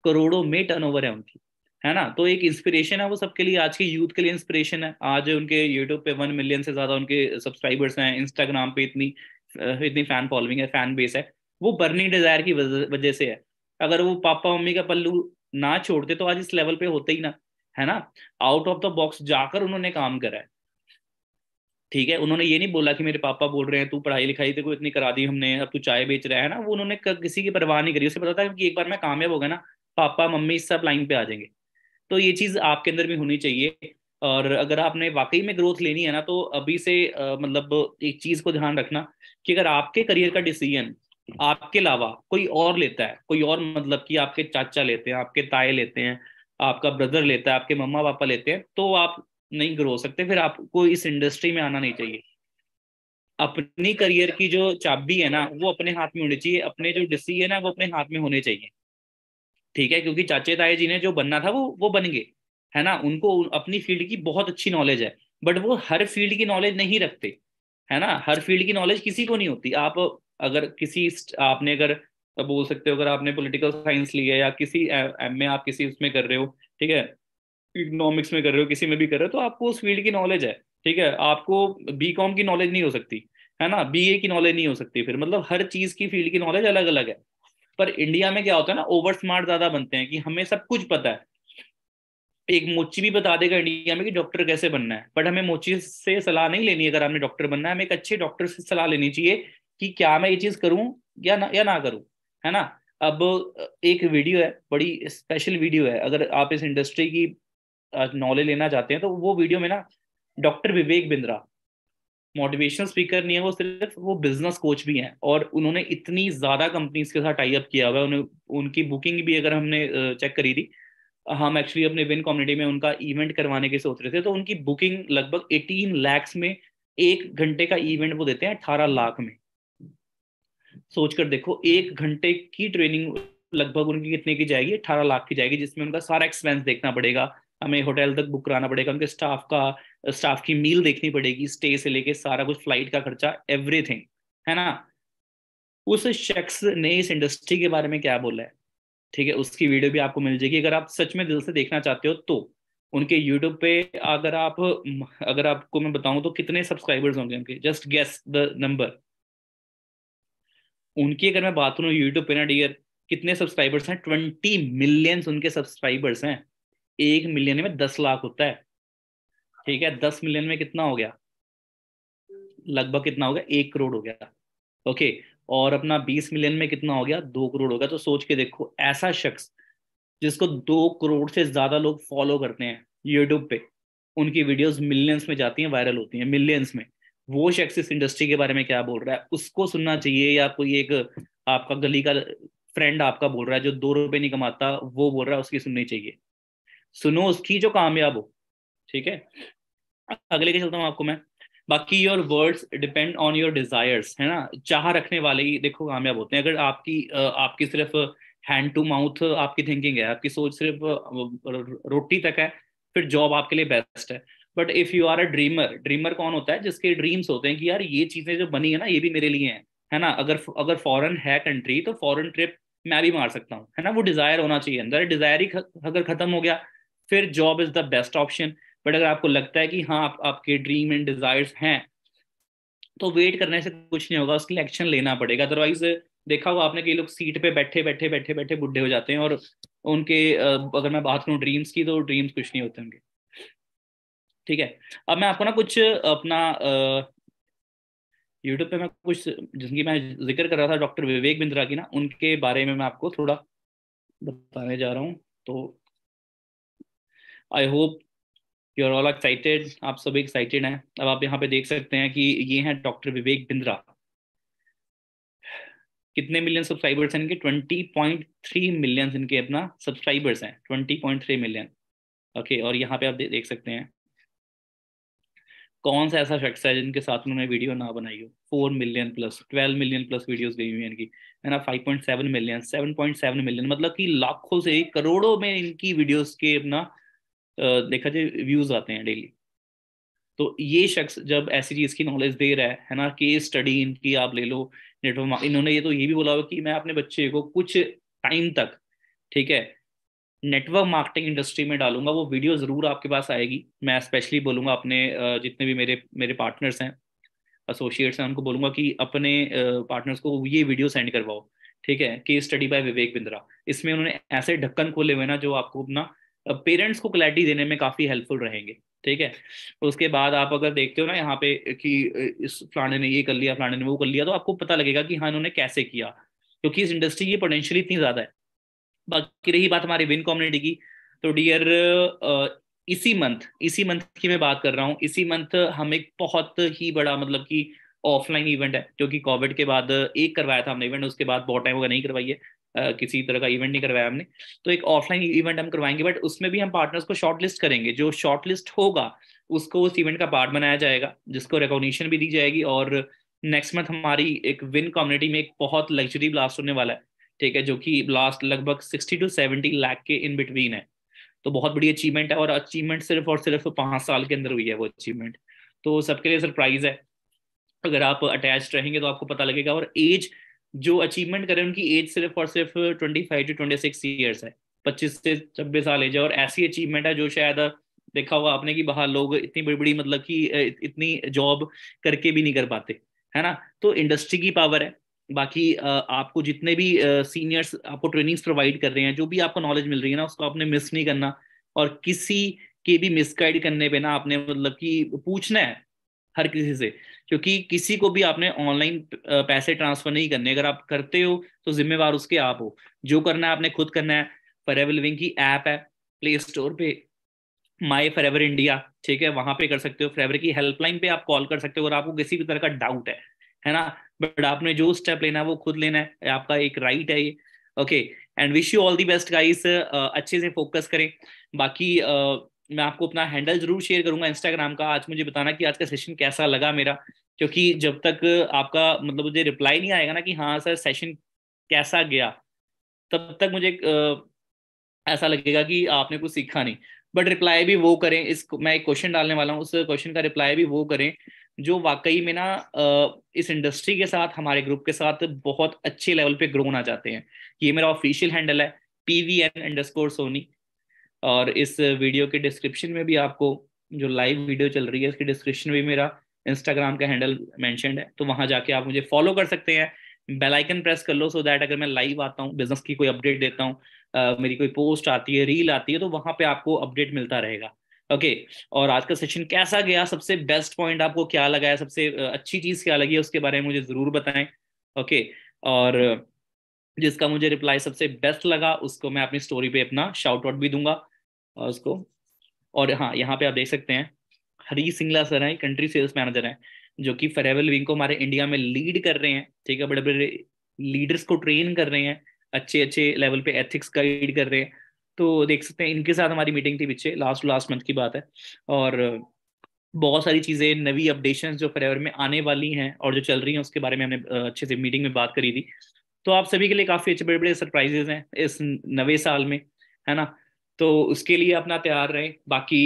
करोड़ों में टर्नओवर है उनकी, है ना। तो एक इंस्पिरेशन है वो सबके लिए, आज के यूथ के लिए इंस्पिरेशन है। आज उनके यूट्यूब पे 1 मिलियन से ज्यादा उनके सब्सक्राइबर्स हैं, इंस्टाग्राम पे इतनी इतनी फैन फॉलोइंग है, फैन बेस है। वो बर्निंग डिजायर की वजह से है। अगर वो पापा मम्मी का पल्लू ना छोड़ते तो आज इस लेवल पे होते ही ना, है ना। आउट ऑफ द बॉक्स जाकर उन्होंने काम करा है। ठीक है, उन्होंने ये नहीं बोला कि मेरे पापा बोल रहे हैं तू पढ़ाई लिखाई तेरे को इतनी करा दी हमने, अब तू चाय बेच रहा है ना। वो उन्होंने किसी की परवाह नहीं करी। उसे पता था कि एक बार मैं कामयाब हो गया ना, पापा मम्मी सब लाइन पे आ जाएंगे। तो ये चीज आपके अंदर भी होनी चाहिए। और अगर आपने वाकई में ग्रोथ लेनी है ना, तो अभी से मतलब एक चीज को ध्यान रखना कि अगर आपके करियर का डिसीजन आपके अलावा कोई और लेता है, कोई और मतलब कि आपके चाचा लेते हैं, आपके ताए लेते हैं, आपका ब्रदर लेता है, आपके मम्मा पापा लेते हैं, तो आप नहीं ग्रो हो सकते। फिर आपको इस इंडस्ट्री में आना नहीं चाहिए। अपनी करियर की जो चाबी है ना वो अपने हाथ में होनी चाहिए, अपने जो डिसीजन है वो अपने हाथ में होने चाहिए। ठीक है, क्योंकि चाचे ताए जी ने जो बनना था वो बन गए, है ना। उनको अपनी फील्ड की बहुत अच्छी नॉलेज है, बट वो हर फील्ड की नॉलेज नहीं रखते। है ना। हर फील्ड की नॉलेज किसी को नहीं होती। आप अगर किसी आपने अगर बोल सकते हो अगर आपने पॉलिटिकल साइंस लिया या किसी एमए आप किसी उसमें कर रहे हो, ठीक है, इकोनॉमिक्स में कर रहे हो, किसी में भी कर रहे हो, तो आपको उस फील्ड की नॉलेज है, ठीक है। आपको बीकॉम की नॉलेज नहीं हो सकती, है ना, बीए की नॉलेज नहीं हो सकती, फिर मतलब हर चीज की फील्ड की नॉलेज अलग अलग है। पर इंडिया में क्या होता है ना, ओवर स्मार्ट ज्यादा बनते हैं कि हमें सब कुछ पता है। एक मोची भी बता देगा इंडिया में कि डॉक्टर कैसे बनना है, बट हमें मोची से सलाह नहीं लेनी है। अगर हमने डॉक्टर बनना है, हमें एक अच्छे डॉक्टर से सलाह लेनी चाहिए कि क्या मैं ये चीज करूं या ना करूं, है ना। अब एक वीडियो है, बड़ी स्पेशल वीडियो है, अगर आप इस इंडस्ट्री की नॉलेज लेना चाहते हैं तो वो वीडियो में ना doctor Vivek Bindra motivational speaker नहीं है, वो सिर्फ वो बिजनेस कोच भी हैं, और उन्होंने इतनी ज्यादा कंपनीज के साथ टाई अप किया हुआ है। उन्हें उनकी बुकिंग भी अगर हमने चेक करी थी, हम एक्चुअली अपने विन कम्युनिटी में उनका इवेंट करवाने की सोच रहे थे, तो उनकी बुकिंग लगभग 18 lakhs में, 1 घंटे का इवेंट वो देते हैं 18 लाख में। सोचकर देखो, 1 घंटे की ट्रेनिंग लगभग उनकी कितने की जाएगी, 18 लाख की जाएगी, जिसमें उनका सारा एक्सपेंस देखना पड़ेगा, हमें होटल तक बुक कराना पड़ेगा, उनके स्टाफ की मील देखनी पड़ेगी, स्टे से लेके सारा कुछ, फ्लाइट का खर्चा, एवरीथिंग, है ना। उस शख्स ने इस इंडस्ट्री के बारे में क्या बोला है, ठीक है, उसकी वीडियो भी आपको मिल जाएगी अगर आप सच में दिल से देखना चाहते हो तो। उनके यूट्यूब पे अगर आपको मैं बताऊं तो कितने सब्सक्राइबर्स होंगे उनके, जस्ट गेस द नंबर। उनकी अगर मैं बात करूं यूट्यूब पे ना डियर, कितने सब्सक्राइबर्स हैं, 20 मिलियंस उनके सब्सक्राइबर्स हैं। 1 मिलियन में 10 लाख होता है, ठीक है, 10 मिलियन में कितना हो गया, लगभग कितना हो गया, 1 करोड़ हो गया। ओके, और अपना 20 मिलियन में कितना हो गया, 2 करोड़ हो गया। तो सोच के देखो, ऐसा शख्स जिसको 2 करोड़ से ज्यादा लोग फॉलो करते हैं यूट्यूब पे, उनकी वीडियोस मिलियंस में जाती हैं, वायरल होती हैं मिलियंस में, वो शख्स इस इंडस्ट्री के बारे में क्या बोल रहा है, उसको सुनना चाहिए, या कोई एक आपका गली का फ्रेंड आपका बोल रहा है जो 2 रुपए नहीं कमाता, वो बोल रहा है, उसकी सुननी चाहिए। सुनो उसकी जो कामयाब हो, ठीक है। अगले के चलता हूँ आपको मैं। बाकी your words depend on your desires, है ना, चाह रखने वाले ही देखो कामयाब होते हैं। अगर आपकी सिर्फ हैंड टू माउथ आपकी थिंकिंग है, आपकी सोच सिर्फ रोटी तक है, फिर जॉब आपके लिए बेस्ट है। But if you are a dreamer, dreamer कौन होता है, जिसके ड्रीम्स होते हैं कि यार ये चीजें जो बनी है ना, ये भी मेरे लिए है ना। अगर अगर फॉरेन है कंट्री, तो फॉरेन ट्रिप मैं भी मार सकता हूँ, है ना। वो डिजायर होना चाहिए अंदर, डिजायर ही अगर खत्म हो गया, फिर job is the best option. But अगर आपको लगता है कि हाँ आपके ड्रीम एंड डिजायर्स हैं, तो वेट करने से कुछ नहीं होगा, उसके लिए एक्शन लेना पड़ेगा। अदरवाइज देखा होगा आपने, कई लोग सीट पे बैठे बैठे बैठे बैठे बुढ़े हो जाते हैं, और उनके अगर मैं बात करूँ ड्रीम्स की, तो ड्रीम्स कुछ नहीं होते उनके, ठीक है। अब मैं आपको ना कुछ अपना यूट्यूब पे मैं कुछ जिनकी मैं जिक्र कर रहा था, डॉक्टर विवेक बिंद्रा की ना, उनके बारे में मैं आपको थोड़ा बताने जा रहा हूँ। तो I hope you are all excited, आप सभी एक्साइटेड हैं। अब आप यहाँ पे देख सकते हैं कि ये हैं डॉक्टर विवेक बिंद्रा। कितने मिलियन सब्सक्राइबर्स हैं इनके, 20.3 मिलियन इनके अपना सब्सक्राइबर्स हैं, 20.3 मिलियन। ओके, और यहाँ पे आप देख सकते हैं कौन सा ऐसा शख्स है जिनके साथ उन्होंने वीडियो ना बनाई हो। 4 million plus, 12 million plus videos गई हुई हैं इनकी, है ना। 5.7 मिलियन, 7.7 मिलियन, मतलब कि लाखों से करोड़ों में इनकी वीडियोस के अपना देखा जाए व्यूज आते हैं डेली। तो ये शख्स जब ऐसी चीज की नॉलेज दे रहा है ना, केस स्टडी इनकी आप ले लो, नेटवर्क, इन्होंने ये भी बोला हुआ कि मैं अपने बच्चे को कुछ टाइम तक, ठीक है, नेटवर्क मार्केटिंग इंडस्ट्री में डालूंगा। वो वीडियो जरूर आपके पास आएगी। मैं स्पेशली बोलूंगा अपने जितने भी मेरे मेरे पार्टनर्स हैं, एसोसिएट्स हैं, उनको बोलूंगा कि अपने पार्टनर्स को ये वीडियो सेंड करवाओ, ठीक है। Case study bye Vivek Bindra, इसमें उन्होंने ऐसे ढक्कन खोले हुए ना जो आपको अपना पेरेंट्स को क्लैरिटी देने में काफी हेल्पफुल रहेंगे, ठीक है। उसके बाद आप अगर देखते हो ना यहाँ पे कि इस फलाने ने ये कर लिया, फलाने ने वो कर लिया, तो आपको पता लगेगा कि हाँ इन्होंने कैसे किया, क्योंकि इस इंडस्ट्री की पोटेंशियल इतनी ज्यादा है। बाकी रही बात हमारी विन कम्युनिटी की, तो डियर इसी मंथ की मैं बात कर रहा हूँ। इसी मंथ हम एक बहुत ही बड़ा मतलब कि ऑफलाइन इवेंट है, क्योंकि कोविड के बाद एक करवाया था हमने इवेंट, उसके बाद बहुत टाइम होगा नहीं करवाई है, किसी तरह का इवेंट नहीं करवाया हमने। तो एक ऑफलाइन इवेंट हम करवाएंगे, बट उसमें भी हम पार्टनर्स को शॉर्टलिस्ट करेंगे। जो शॉर्टलिस्ट होगा उसको उस इवेंट का पार्ट बनाया जाएगा, जिसको रिकॉग्निशन भी दी जाएगी। और नेक्स्ट मंथ हमारी एक विन कम्युनिटी में एक बहुत लग्जरी ब्लास्ट होने वाला है, ठीक है, जो कि लास्ट लगभग 60 to 70 लाख के इन बिटवीन है। तो बहुत बड़ी अचीवमेंट है, और अचीवमेंट सिर्फ और सिर्फ 5 साल के अंदर हुई है वो अचीवमेंट, तो सबके लिए सरप्राइज है। अगर आप अटैच रहेंगे तो आपको पता लगेगा। और एज जो अचीवमेंट करें उनकी एज सिर्फ और सिर्फ 25 to 26 ईयर्स है, 25 से 26 साल एज है। और ऐसी अचीवमेंट है जो शायद देखा होगा आपने कि बाहर लोग इतनी बड़ी बड़ी मतलब कि इतनी जॉब करके भी नहीं कर पाते, है ना। तो इंडस्ट्री की पावर है। बाकी आपको जितने भी सीनियर्स आपको ट्रेनिंग्स प्रोवाइड कर रहे हैं, जो भी आपको नॉलेज मिल रही है ना, उसको आपने मिस नहीं करना। और किसी के भी मिसगाइड करने पे ना आपने मतलब कि पूछना है हर किसी से, क्योंकि किसी को भी आपने ऑनलाइन पैसे ट्रांसफर नहीं करने। अगर आप करते हो तो जिम्मेवार उसके आप हो। जो करना है आपने खुद करना है। फॉरएवर लिविंग की ऐप है प्ले स्टोर पे, माई फॉरएवर इंडिया, ठीक है, वहां पे कर सकते हो। फॉरएवर की हेल्पलाइन पे आप कॉल कर सकते हो अगर आपको किसी भी तरह का डाउट है ना। बट आपने जो स्टेप लेना है वो खुद लेना है, आपका एक राइट है ये। Okay, and wish you all the best guys. अच्छे से फोकस करें। बाकी मैं आपको अपना हैंडल जरूर शेयर करूंगा इंस्टाग्राम का। आज मुझे बताना कि आज का सेशन कैसा लगा मेरा, क्योंकि जब तक आपका मतलब मुझे रिप्लाई नहीं आएगा ना कि हाँ सर सेशन कैसा गया, तब तक मुझे ऐसा लगेगा कि आपने कुछ सीखा नहीं। बट रिप्लाई भी वो करें, इस मैं एक क्वेश्चन डालने वाला हूँ, उस क्वेश्चन का रिप्लाई भी वो करें जो वाकई में ना इस इंडस्ट्री के साथ, हमारे ग्रुप के साथ बहुत अच्छे लेवल पे ग्रो होना चाहते हैं। ये मेरा ऑफिशियल हैंडल है, PVN_Soni। और इस वीडियो के डिस्क्रिप्शन में भी आपको, जो लाइव वीडियो चल रही है उसकी डिस्क्रिप्शन में भी मेरा इंस्टाग्राम का हैंडल मेंशन्ड है, तो वहां जाके आप मुझे फॉलो कर सकते हैं। बेल आइकन प्रेस कर लो, सो दैट अगर मैं लाइव आता हूँ, बिजनेस की कोई अपडेट देता हूँ, मेरी कोई पोस्ट आती है, रील आती है, तो वहां पे आपको अपडेट मिलता रहेगा। ओके। और आज का सेशन कैसा गया, सबसे बेस्ट पॉइंट आपको क्या लगा है, सबसे अच्छी चीज क्या लगी है, उसके बारे में मुझे जरूर बताएं। ओके। और जिसका मुझे रिप्लाई सबसे बेस्ट लगा उसको मैं अपनी स्टोरी पे अपना शाउट आउट भी दूंगा और उसको। और हाँ, यहाँ पे आप देख सकते हैं हरी सिंगला सर है, कंट्री सेल्स मैनेजर हैं, जो कि फॉरएवर लिविंग को हमारे इंडिया में लीड कर रहे हैं। ठीक है, बड़े बड़े लीडर्स को ट्रेन कर रहे हैं, अच्छे अच्छे लेवल पे एथिक्स गाइड कर रहे हैं। तो देख सकते हैं इनके साथ हमारी मीटिंग थी पीछे, लास्ट लास्ट मंथ की बात है। और बहुत सारी चीजें, नवी अपडेशन जो फॉरएवर में आने वाली हैं और जो चल रही हैं उसके बारे में हमने अच्छे से मीटिंग में बात करी थी। तो आप सभी के लिए काफी अच्छे बड़े बड़े सरप्राइजेस हैं इस नवे साल में, है ना। तो उसके लिए अपना तैयार रहें। बाकी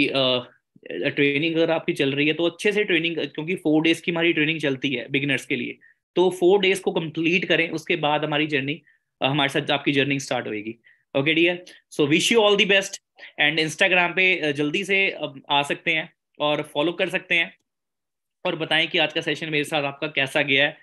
ट्रेनिंग अगर आपकी चल रही है तो अच्छे से ट्रेनिंग, क्योंकि 4 डेज की हमारी ट्रेनिंग चलती है बिगिनर्स के लिए। तो 4 डेज को कंप्लीट करें, उसके बाद हमारी जर्नी, हमारे साथ आपकी जर्नी स्टार्ट होगी। Okay dear, so wish you all the best. And Instagram पे जल्दी से आ सकते हैं और फॉलो कर सकते हैं, और बताएं कि आज का सेशन मेरे साथ आपका कैसा गया है।